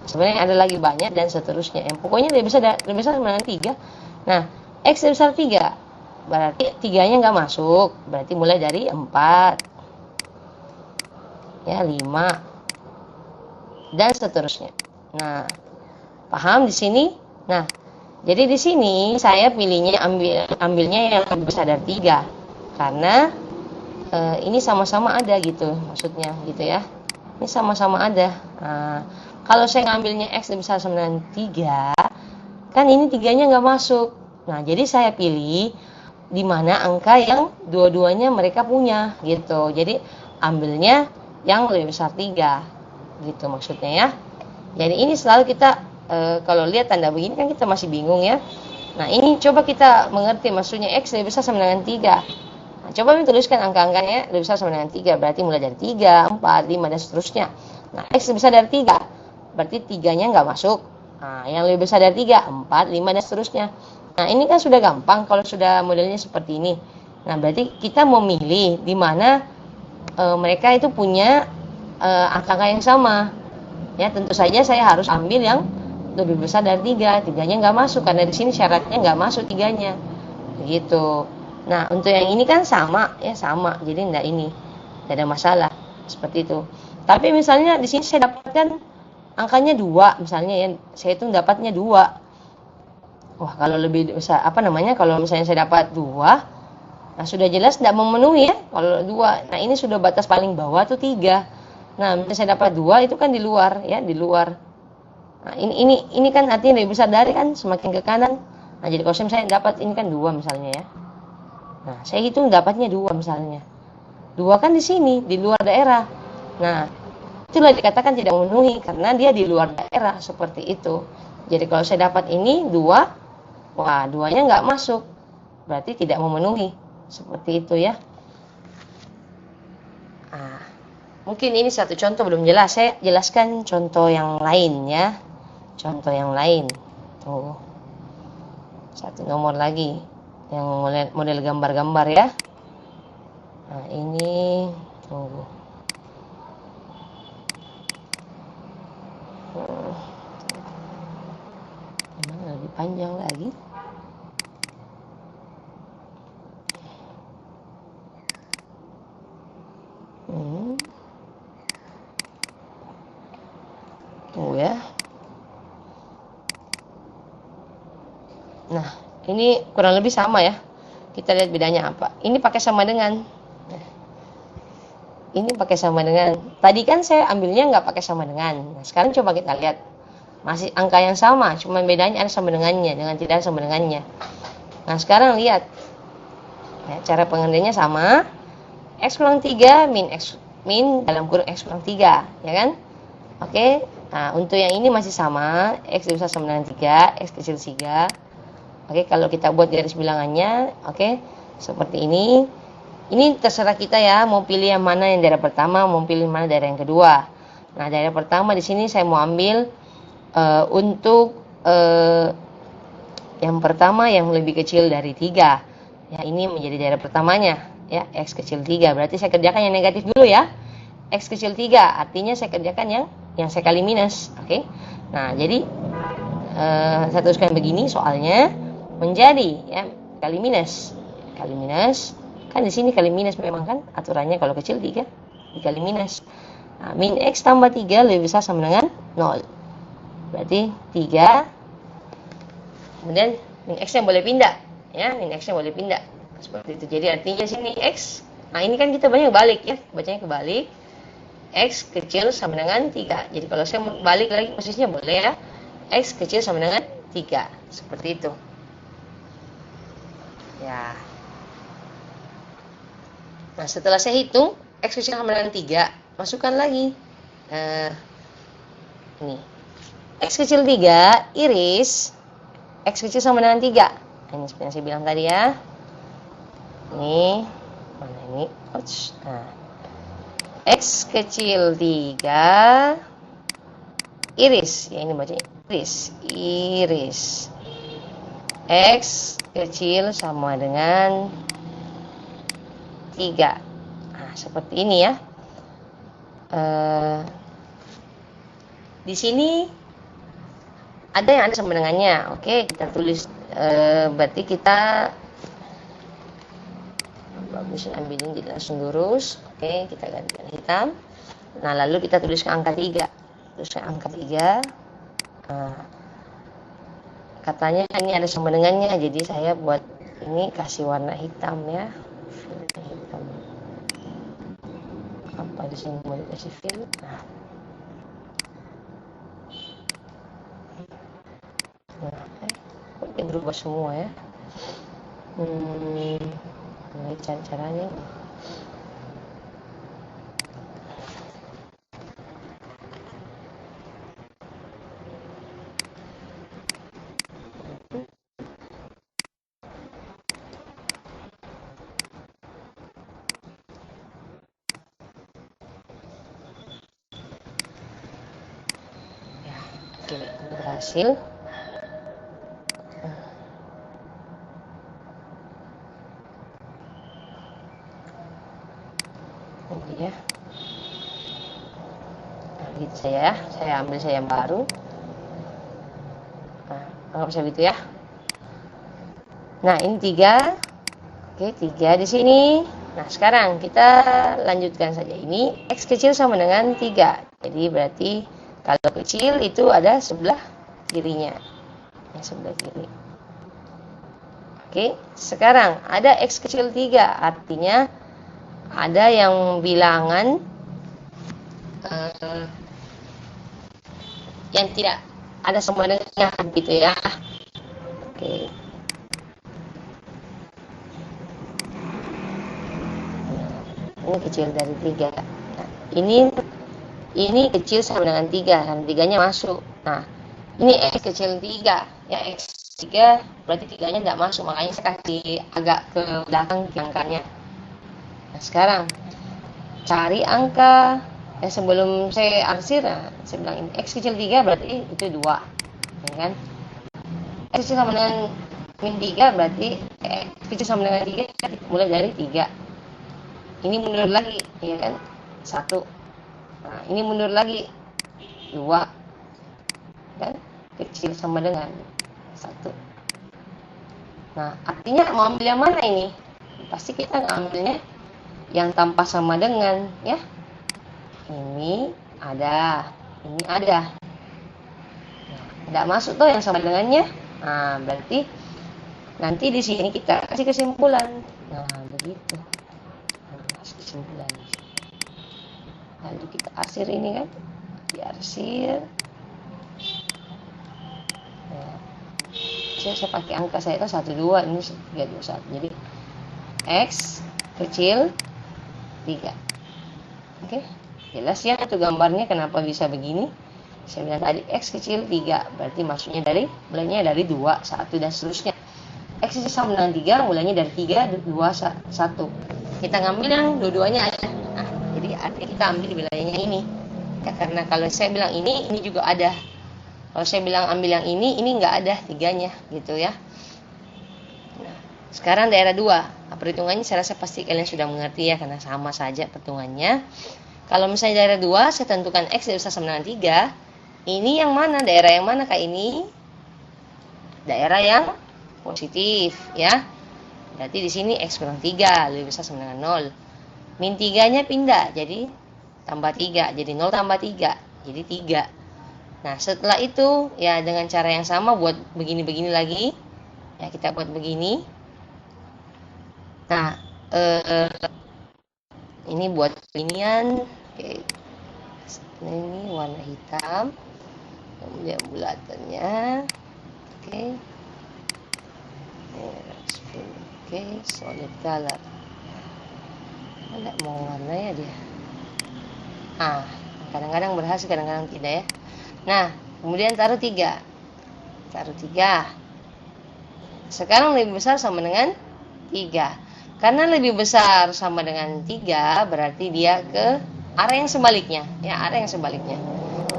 Sebenarnya ada lagi banyak dan seterusnya. Yang pokoknya lebih besar sama dengan 3. Nah, X lebih besar 3. Berarti 3-nya nggak masuk. Berarti mulai dari 4. Ya, 5. Dan seterusnya. Nah, paham di sini? Nah, jadi di sini saya pilihnya ambilnya yang lebih besar dari 3. Karena ini sama-sama ada gitu, maksudnya gitu ya. Ini sama-sama ada. Nah, kalau saya ngambilnya X lebih besar sama dengan 3, kan ini 3-nya nggak masuk. Nah, jadi saya pilih di mana angka yang dua-duanya mereka punya gitu. Jadi ambilnya yang lebih besar 3 gitu maksudnya ya. Jadi ini selalu kita kalau lihat tanda begini kan kita masih bingung ya. Nah, ini coba kita mengerti maksudnya X lebih besar sama dengan 3. Nah, coba tuliskan angka-angkanya lebih besar sama dengan 3. Berarti mulai dari 3, 4, 5 dan seterusnya. Nah, X lebih besar dari 3. Berarti 3-nya nggak masuk. Nah, yang lebih besar dari 3, 4, 5 dan seterusnya. Nah, ini kan sudah gampang kalau sudah modelnya seperti ini. Nah, berarti kita memilih di mana mereka itu punya angka yang sama. Ya, tentu saja saya harus ambil yang lebih besar dari 3. 3-nya nggak masuk karena di sini syaratnya nggak masuk 3-nya. Begitu. Nah, untuk yang ini kan sama ya, sama. Jadi enggak ada masalah seperti itu. Tapi misalnya di sini saya dapatkan angkanya 2 misalnya ya. Saya itu dapatnya 2. Wah, kalau lebih besar kalau misalnya saya dapat 2, nah sudah jelas tidak memenuhi ya kalau 2. Nah, ini sudah batas paling bawah tuh 3. Nah, misalnya saya dapat 2 itu kan di luar ya, di luar. Nah, ini kan artinya lebih besar dari kan semakin ke kanan. Nah, jadi kalau saya dapat ini kan 2 misalnya ya. Nah, saya hitung dapatnya 2 misalnya. 2 kan di sini, di luar daerah. Nah, itulah dikatakan tidak memenuhi karena dia di luar daerah seperti itu. Jadi kalau saya dapat ini 2, wah 2-nya nggak masuk. Berarti tidak memenuhi. Seperti itu ya. Nah, mungkin ini satu contoh belum jelas, saya jelaskan contoh yang lain ya. Contoh yang lain. Tuh. Satu nomor lagi yang model gambar-gambar ya. Nah, ini tunggu. Memang lebih panjang lagi. Tunggu ya. Nah, ini kurang lebih sama ya. Kita lihat bedanya apa. Ini pakai sama dengan. Ini pakai sama dengan. Tadi kan saya ambilnya nggak pakai sama dengan. Nah, sekarang coba kita lihat. Masih angka yang sama, cuma bedanya ada sama dengannya, dengan tidak ada sama dengannya. Nah, sekarang lihat. Ya, cara pengertiannya sama. X kurang 3 min dalam kurung X kurang 3, ya kan? Oke. Nah, untuk yang ini masih sama. X dibesar sama dengan 3, X kecil 3. Oke, kalau kita buat garis bilangannya, oke, seperti ini. Ini terserah kita ya, mau pilih yang mana yang daerah pertama, mau pilih mana daerah yang kedua. Nah, daerah pertama di sini saya mau ambil untuk yang pertama yang lebih kecil dari 3. Ya, ini menjadi daerah pertamanya, ya, X kecil 3. Berarti saya kerjakan yang negatif dulu ya. X kecil 3, artinya saya kerjakan yang saya kali minus, oke. Nah, jadi saya tuliskan begini soalnya menjadi ya kali minus kan di sini kali minus memang kan aturannya kalau kecil 3 dikali minus. Nah, min X tambah 3 lebih besar sama dengan 0. Berarti 3. Kemudian min X nya boleh pindah ya, min X nya boleh pindah seperti itu. Jadi artinya sini X, nah ini kan kita banyak balik ya, bacanya kebalik. X kecil sama dengan 3. Jadi kalau saya balik lagi posisinya boleh ya, X kecil sama dengan 3. Seperti itu ya. Nah, setelah saya hitung X kecil sama dengan 3, masukkan lagi ini X kecil 3 iris X kecil sama dengan 3. Ini seperti yang saya bilang tadi ya. Ini mana ini? Nah, X kecil 3 iris, ya ini bacanya iris X kecil sama dengan 3. Nah, seperti ini ya. Di sini ada yang ada sama dengannya. Oke, kita tulis. Berarti kita bagus, ambilin jadi langsung lurus. Oke, kita gantikan hitam. Nah, lalu kita tuliskan angka 3. Tuliskan angka 3. Nah, katanya ini ada sama dengannya, jadi saya buat ini kasih warna hitam ya. Hitam. Apa di sini mau dikasih fill? Nah, kok berubah semua ya? Ini caranya. Oke, berhasil. Nanti ya. Nah, gitu saya ambil saya yang baru. Nah, anggap saya gitu ya. Nah, ini 3. Oke, 3 di sini. Nah, sekarang kita lanjutkan saja. Ini X kecil sama dengan 3. Jadi berarti kalau kecil itu ada sebelah kirinya. Yang sebelah kiri. Oke, sekarang ada X kecil 3. Artinya ada yang bilangan yang tidak ada sama dengannya gitu ya. Oke. Ini kecil dari 3. Nah, ini kecil sama dengan 3, dan 3-nya masuk. Nah, ini X kecil 3, ya X 3 berarti 3-nya tidak masuk, makanya saya kasih agak ke belakang angkanya. Nah, sekarang cari angka sebelum saya arsir, saya bilang ini X kecil 3 berarti itu 2, ya kan? X kecil sama dengan min 3 berarti X kecil sama dengan 3, kita mulai dari 3. Ini mundur lagi, ya kan? 1. Nah, ini mundur lagi 2, kan? Kecil sama dengan 1. Nah, artinya mau ambil yang mana ini? Pasti kita ngambilnya yang tanpa sama dengan, ya. Ini ada, ini ada. Nah, tidak masuk tuh yang sama dengannya. Nah, berarti nanti di sini kita kasih kesimpulan. Nah, begitu. Kasih kesimpulan. Lalu kita arsir ini kan, diarsir. Nah, saya pakai angka saya itu 1, 2, ini 3, 2, 1. Jadi X kecil 3. Oke, jelas ya itu gambarnya kenapa bisa begini. Saya bilang tadi X kecil 3 berarti maksudnya mulainya dari 2, 1 dan seterusnya. X sama dengan 3 mulainya dari 3, 2, 1. Kita ngambil yang dua-duanya ada. Nah, jadi artinya kita ambil di wilayahnya ini. Ya, karena kalau saya bilang ini juga ada. Kalau saya bilang ambil yang ini nggak ada 3-nya gitu ya. Nah, sekarang daerah 2. Perhitungannya saya rasa pasti kalian sudah mengerti ya, karena sama saja perhitungannya. Kalau misalnya daerah 2, saya tentukan X dari sama dengan 3. Ini yang mana? Daerah yang mana? Kayak ini. Daerah yang positif ya. Berarti di sini X kurang 3 lebih besar sama dengan 0. Min 3-nya pindah jadi tambah 3. Jadi 0 tambah 3 jadi 3. Nah, setelah itu ya dengan cara yang sama buat begini-begini lagi. Ya, kita buat begini. Nah, ini buat beginian. Oke. Ini warna hitam. Kemudian bulatannya. Oke. Oke, solid color. Mana mau warnanya dia? Kadang-kadang berhasil, kadang-kadang tidak ya. Nah, kemudian taruh 3. Taruh 3. Sekarang lebih besar sama dengan 3. Karena lebih besar sama dengan 3, berarti dia ke arah yang sebaliknya. Ya, arah yang sebaliknya.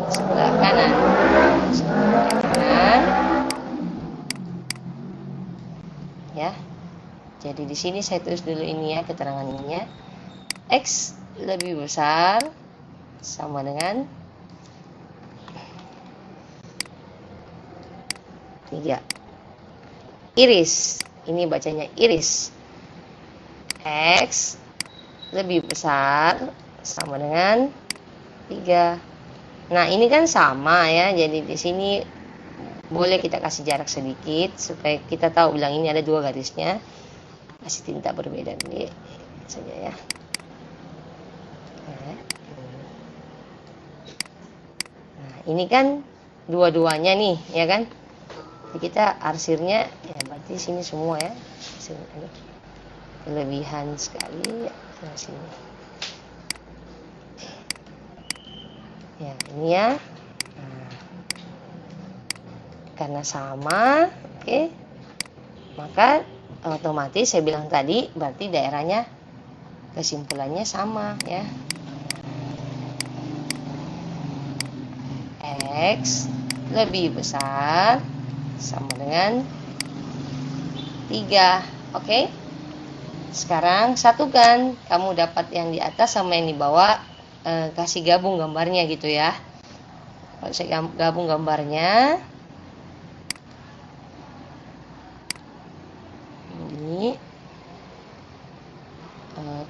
Sebelah kanan. Sebelah kanan. Ya. Jadi di sini saya tulis dulu ini ya, keterangan ininya. X lebih besar sama dengan 3. Iris. Ini bacanya iris. X lebih besar sama dengan 3. Nah, ini kan sama ya. Jadi di sini boleh kita kasih jarak sedikit supaya kita tahu bilang ini ada 2 garisnya. Kasih tinta berbeda ini saja ya. Nah, ini kan dua-duanya nih, ya kan? Jadi kita arsirnya ya berarti sini semua ya. Sini ada kelebihan sekali ya, sini. Ya, ini ya. Nah, karena sama, oke. Maka otomatis saya bilang tadi berarti daerahnya kesimpulannya sama ya. X lebih besar sama dengan 3. Oke. Sekarang satukan, kamu dapat yang di atas sama yang di bawah, kasih gabung gambarnya gitu ya. Kalau saya gabung gambarnya ini,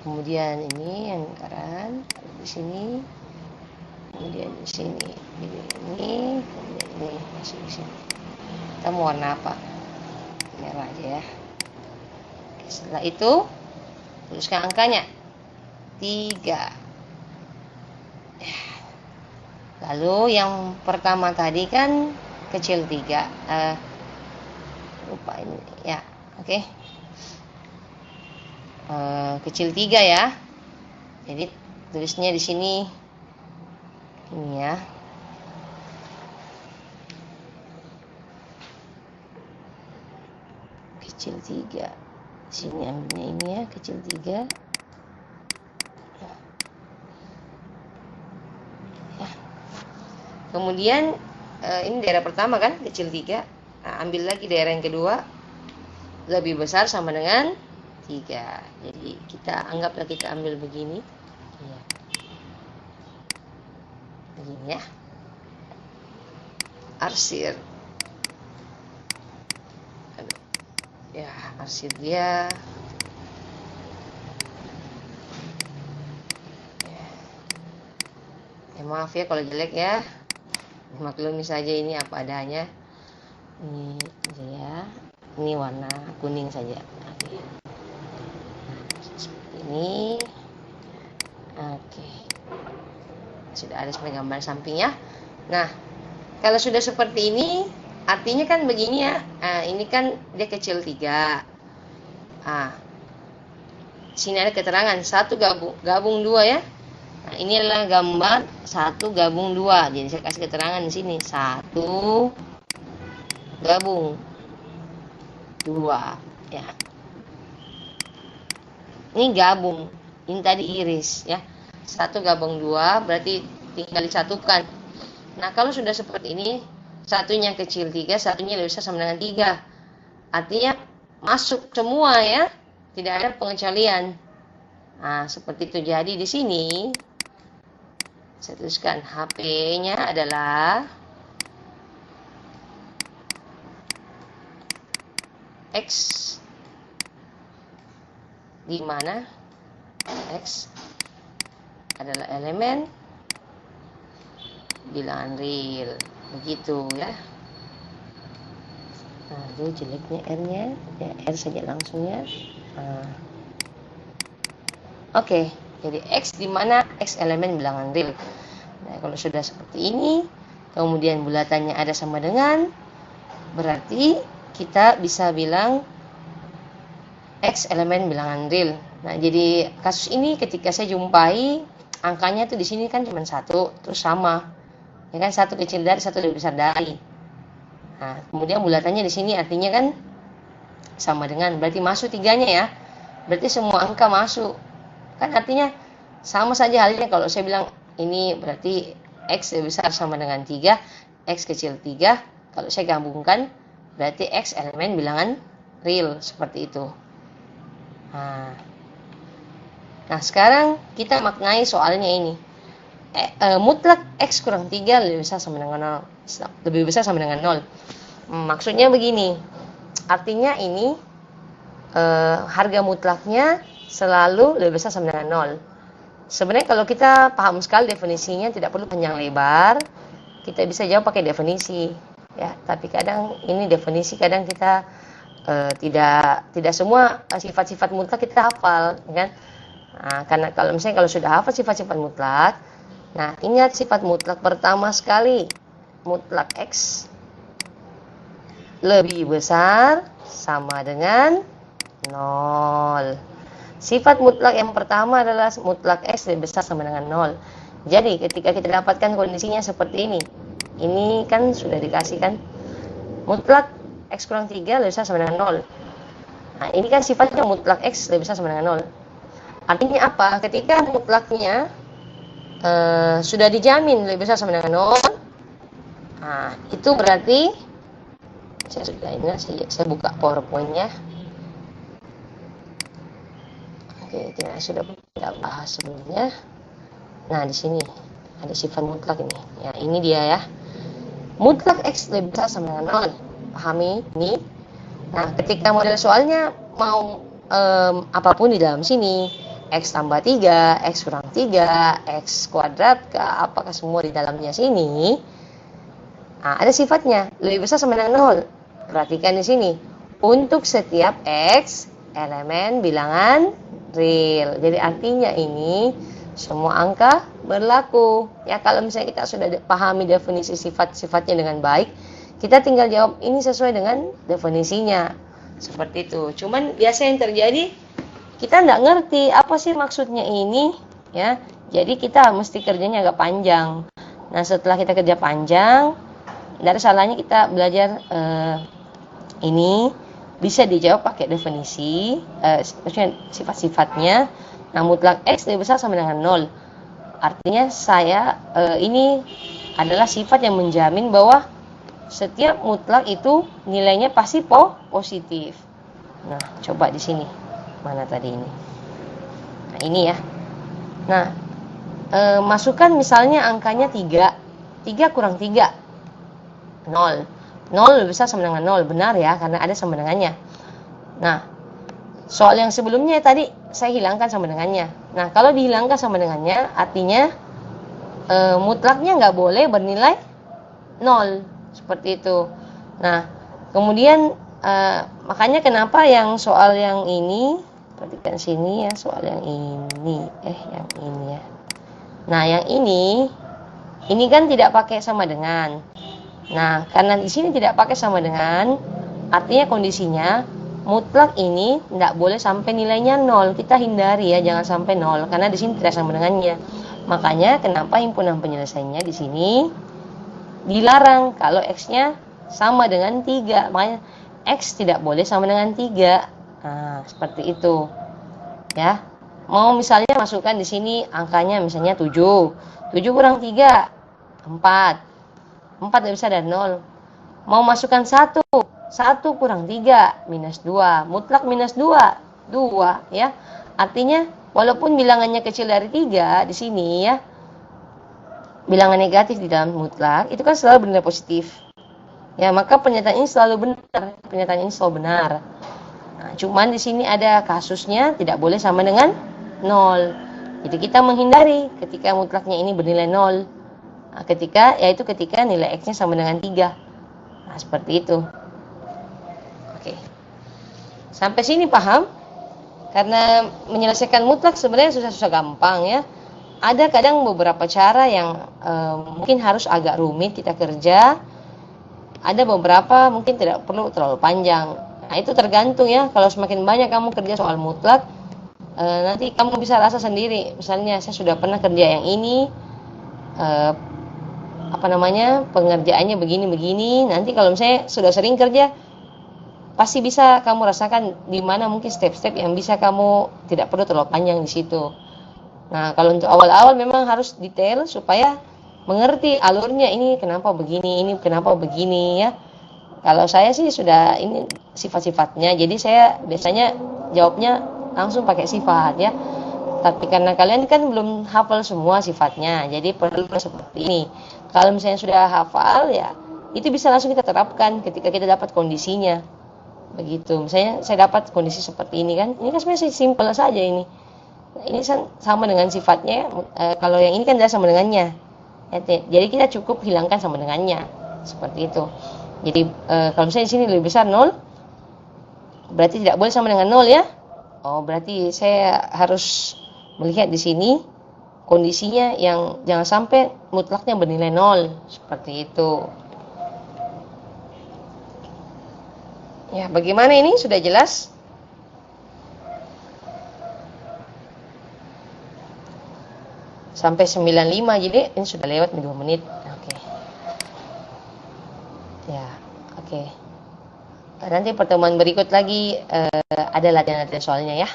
kemudian ini yang lingkaran di sini, kemudian di sini, ini, kemudian ini masuk di sini. Kita mau warna apa? Merah aja ya. Oke, setelah itu tuliskan angkanya 3. Lalu yang pertama tadi kan kecil 3. Lupa ini ya. Oke. Kecil 3 ya. Jadi tulisnya di sini ini ya. kecil 3. Sini ambilnya ini ya, kecil 3. Ya. Kemudian ini daerah pertama kan, kecil 3. Nah, ambil lagi daerah yang kedua, lebih besar sama dengan 3. Jadi kita anggaplah kita ambil begini. Ya. Begini ya. Arsir. Ya, arsir dia. Ya, maaf ya kalau jelek ya. Maklumi saja ini apa adanya. Ini aja ya. Ini warna kuning saja. Oke. Seperti ini. Oke. Sudah ada sebagai gambar samping ya. Nah, kalau sudah seperti ini, artinya kan begini ya. Nah, ini kan dia kecil 3. Nah, sini ada keterangan 1 gabung 2 ya. Nah, ini adalah gambar 1 gabung 2. Jadi saya kasih keterangan di sini 1 gabung 2 ya. Ini gabung. Ini tadi iris ya. 1 gabung 2 berarti tinggal disatukan. Nah, kalau sudah seperti ini, satunya kecil 3, satunya lebih besar sama dengan 3. Artinya masuk semua ya. Tidak ada pengecualian. Nah, seperti itu. Jadi di sini saya tuliskan HP-nya adalah X, di mana X adalah elemen bilangan real. Begitu ya. Nah, itu jeleknya R-nya. Ya, R saja langsung ya. Nah. Oke, jadi X di mana X elemen bilangan real. Nah, kalau sudah seperti ini, kemudian bulatannya ada sama dengan, berarti kita bisa bilang X elemen bilangan real. Nah, jadi kasus ini ketika saya jumpai angkanya tuh di sini kan cuma 1, terus sama. Ya kan, 1 kecil dari, 1 lebih besar dari. Nah, kemudian bulatannya di sini artinya kan sama dengan, berarti masuk 3-nya ya. Berarti semua angka masuk. Kan artinya sama saja halnya kalau saya bilang ini berarti X lebih besar sama dengan 3, X kecil 3. Kalau saya gabungkan berarti X elemen bilangan real, seperti itu. Nah, sekarang kita maknai soalnya ini. Mutlak X kurang 3 lebih besar sama dengan 0. Lebih besar sama dengan 0. Maksudnya begini. Artinya ini harga mutlaknya selalu lebih besar sama dengan 0. Sebenarnya kalau kita paham sekali definisinya, tidak perlu panjang lebar. Kita bisa jawab pakai definisi. Ya, tapi kadang ini definisi kadang kita tidak semua sifat-sifat mutlak kita hafal, kan? Nah, karena kalau sudah hafal sifat-sifat mutlak, nah ingat sifat mutlak pertama sekali, mutlak X lebih besar sama dengan 0. Sifat mutlak yang pertama adalah mutlak X lebih besar sama dengan 0. Jadi ketika kita dapatkan kondisinya seperti ini, ini kan sudah dikasihkan mutlak X kurang 3 lebih besar sama dengan 0. Nah, ini kan sifatnya mutlak X lebih besar sama dengan 0. Artinya apa? Ketika mutlaknya sudah dijamin lebih besar sama dengan 0, nah, itu berarti saya buka PowerPoint-nya. Oke, sudah kita bahas sebelumnya. Nah, di sini ada sifat mutlak ini. Ya, ini dia ya. Mutlak X lebih besar sama dengan 0. Pahami ini? Nah, ketika model soalnya mau apapun di dalam sini, X tambah 3, X kurang 3, X kuadrat, apakah semua di dalamnya sini, nah, ada sifatnya, lebih besar sama dengan 0. Perhatikan di sini. Untuk setiap X, elemen bilangan real. Jadi artinya ini, semua angka berlaku. Ya, kalau misalnya kita sudah pahami definisi sifat-sifatnya dengan baik, kita tinggal jawab ini sesuai dengan definisinya. Seperti itu. Cuman biasa yang terjadi, kita nggak ngerti apa sih maksudnya ini, ya. Jadi kita mesti kerjanya agak panjang. Nah, setelah kita kerja panjang, dari salahnya kita belajar ini, bisa dijawab pakai definisi, maksudnya sifat-sifatnya. Nah, mutlak X lebih besar sama dengan 0. Artinya ini adalah sifat yang menjamin bahwa setiap mutlak itu nilainya pasti positif. Nah, coba di sini. Mana tadi ini? Nah, ini ya. Nah, masukkan misalnya angkanya 3. 3 kurang 3. 0. 0 lebih besar sama dengan 0. Benar ya, karena ada sama dengannya. Nah, soal yang sebelumnya tadi saya hilangkan sama dengannya. Nah, kalau dihilangkan sama dengannya, artinya mutlaknya nggak boleh bernilai 0. Seperti itu. Nah, kemudian makanya kenapa yang soal yang ini, perhatikan sini ya, soal yang ini. Yang ini ya. Nah, yang ini kan tidak pakai sama dengan. Nah, karena di sini tidak pakai sama dengan, artinya kondisinya mutlak ini tidak boleh sampai nilainya 0. Kita hindari ya, jangan sampai 0 karena di sini tidak sama dengannya. Makanya kenapa himpunan penyelesaiannya di sini dilarang kalau X-nya sama dengan 3. Makanya X tidak boleh sama dengan 3. Nah, seperti itu. Ya. Mau misalnya masukkan di sini angkanya misalnya 7. 7 kurang 3, 4. 4 lebih besar dari 0. Mau masukkan 1. 1 kurang 3, minus 2. Mutlak minus 2, 2 ya. Artinya walaupun bilangannya kecil dari 3 di sini ya, bilangan negatif di dalam mutlak itu kan selalu bernilai positif. Ya, maka pernyataan ini selalu benar. Pernyataan ini selalu benar. Nah, cuman di sini ada kasusnya tidak boleh sama dengan 0. Jadi kita menghindari ketika mutlaknya ini bernilai 0. Nah, ketika nilai X-nya sama dengan 3. Nah, seperti itu. Oke. Sampai sini paham? Karena menyelesaikan mutlak sebenarnya susah-susah gampang ya. Ada kadang beberapa cara yang mungkin harus agak rumit kita kerja. Ada beberapa mungkin tidak perlu terlalu panjang. Nah, itu tergantung ya. Kalau semakin banyak kamu kerja soal mutlak, nanti kamu bisa rasa sendiri. Misalnya saya sudah pernah kerja yang ini, pengerjaannya begini-begini. Nanti kalau misalnya sudah sering kerja, pasti bisa kamu rasakan di mana mungkin step-step yang bisa kamu tidak perlu terlalu panjang di situ. Nah, kalau untuk awal-awal memang harus detail supaya mengerti alurnya, ini kenapa begini, ini kenapa begini ya. Kalau saya sih sudah ini sifat-sifatnya, jadi saya biasanya jawabnya langsung pakai sifat ya. Tapi karena kalian kan belum hafal semua sifatnya, jadi perlu seperti ini. Kalau misalnya sudah hafal ya, itu bisa langsung kita terapkan ketika kita dapat kondisinya. Begitu. Misalnya saya dapat kondisi seperti ini kan. Ini kan sebenarnya simple saja ini. Ini sama dengan sifatnya. Kalau yang ini kan tidak sama dengannya. Jadi kita cukup hilangkan sama dengannya. Seperti itu. Jadi kalau misalnya di sini lebih besar 0, berarti tidak boleh sama dengan 0 ya. Oh, berarti saya harus melihat di sini kondisinya yang jangan sampai mutlaknya bernilai 0. Seperti itu. Ya, bagaimana ini? Sudah jelas? Sampai 95, jadi ini sudah lewat 2 menit. Oke. Ya, oke. Nanti pertemuan berikut lagi ada latihan-latihan soalnya ya.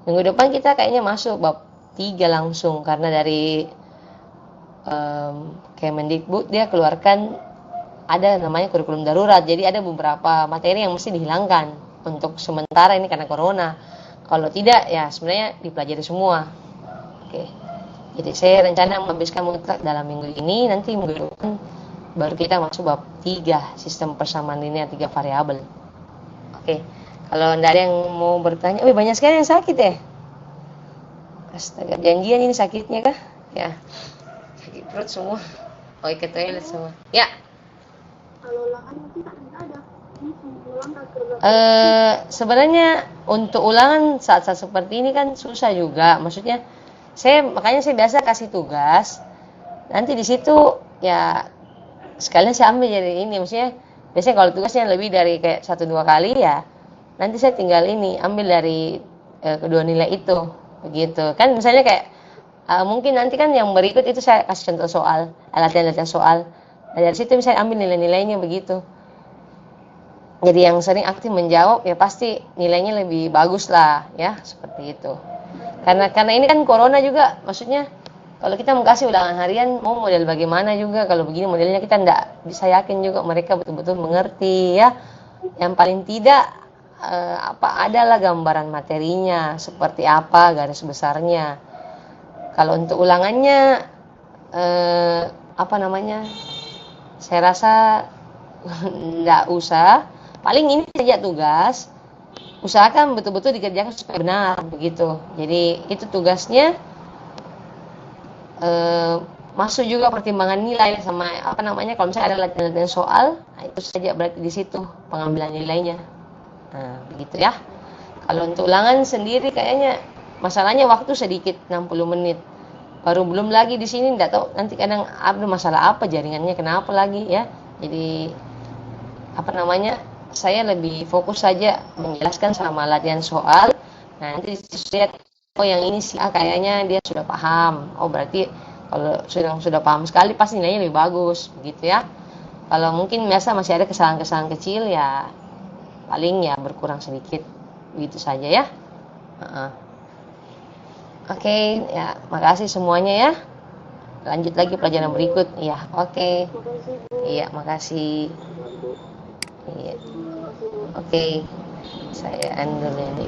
Minggu depan kita kayaknya masuk bab 3 langsung, karena dari Kemendikbud dia keluarkan ada namanya kurikulum darurat. Jadi ada beberapa materi yang mesti dihilangkan untuk sementara ini karena corona. Kalau tidak ya sebenarnya dipelajari semua. Oke. Jadi saya rencana menghabiskan mutlak dalam minggu ini, nanti minggu depan baru kita masuk bab 3, sistem persamaan linear 3 variabel. Oke. Kalau tidak ada yang mau bertanya, banyak sekali yang sakit ya. Astaga, janjian ini sakitnya kah? Ya. Sakit perut semua. Oh, ke toilet semua. Ya. Kalau ulangan nanti kan ada. Sebenarnya untuk ulangan saat-saat seperti ini kan susah juga. Maksudnya makanya saya biasa kasih tugas. Nanti di situ ya sekalian saya ambil jadi ini. Maksudnya biasanya kalau tugasnya lebih dari kayak 1-2 kali ya, nanti saya tinggal ini ambil dari kedua nilai itu. Begitu. Kan misalnya kayak mungkin nanti kan yang berikut itu saya kasih contoh soal, latihan-latihan soal. Nah, dari situ bisa ambil nilai-nilainya begitu. Jadi yang sering aktif menjawab ya pasti nilainya lebih bagus lah ya, seperti itu. Karena ini kan corona juga, maksudnya kalau kita kasih ulangan harian mau model bagaimana juga, kalau begini modelnya kita ndak bisa yakin juga mereka betul-betul mengerti ya. Yang paling tidak adalah gambaran materinya seperti apa, garis besarnya. Kalau untuk ulangannya saya rasa ndak usah. Paling ini saja tugas, usahakan betul-betul dikerjakan supaya benar begitu. Jadi itu tugasnya masuk juga pertimbangan nilai sama kalau misalnya ada latihan soal, nah itu saja berarti di situ pengambilan nilainya. Nah, begitu ya. Kalau untuk ulangan sendiri kayaknya masalahnya waktu sedikit 60 menit. Baru belum lagi di sini enggak tahu nanti kadang ada masalah apa jaringannya kenapa lagi ya. Jadi saya lebih fokus saja menjelaskan sama latihan soal. Nah, nanti lihat yang ini sih kayaknya dia sudah paham. Oh, berarti kalau sudah paham sekali pasti nilainya lebih bagus, begitu ya. Kalau mungkin biasa masih ada kesalahan-kesalahan kecil ya paling ya berkurang sedikit. Begitu saja ya. Oke, ya, makasih semuanya ya. Lanjut lagi pelajaran berikut. Iya, oke. Makasih, Bu. Iya, makasih. Iya. Oke. Saya undur ini.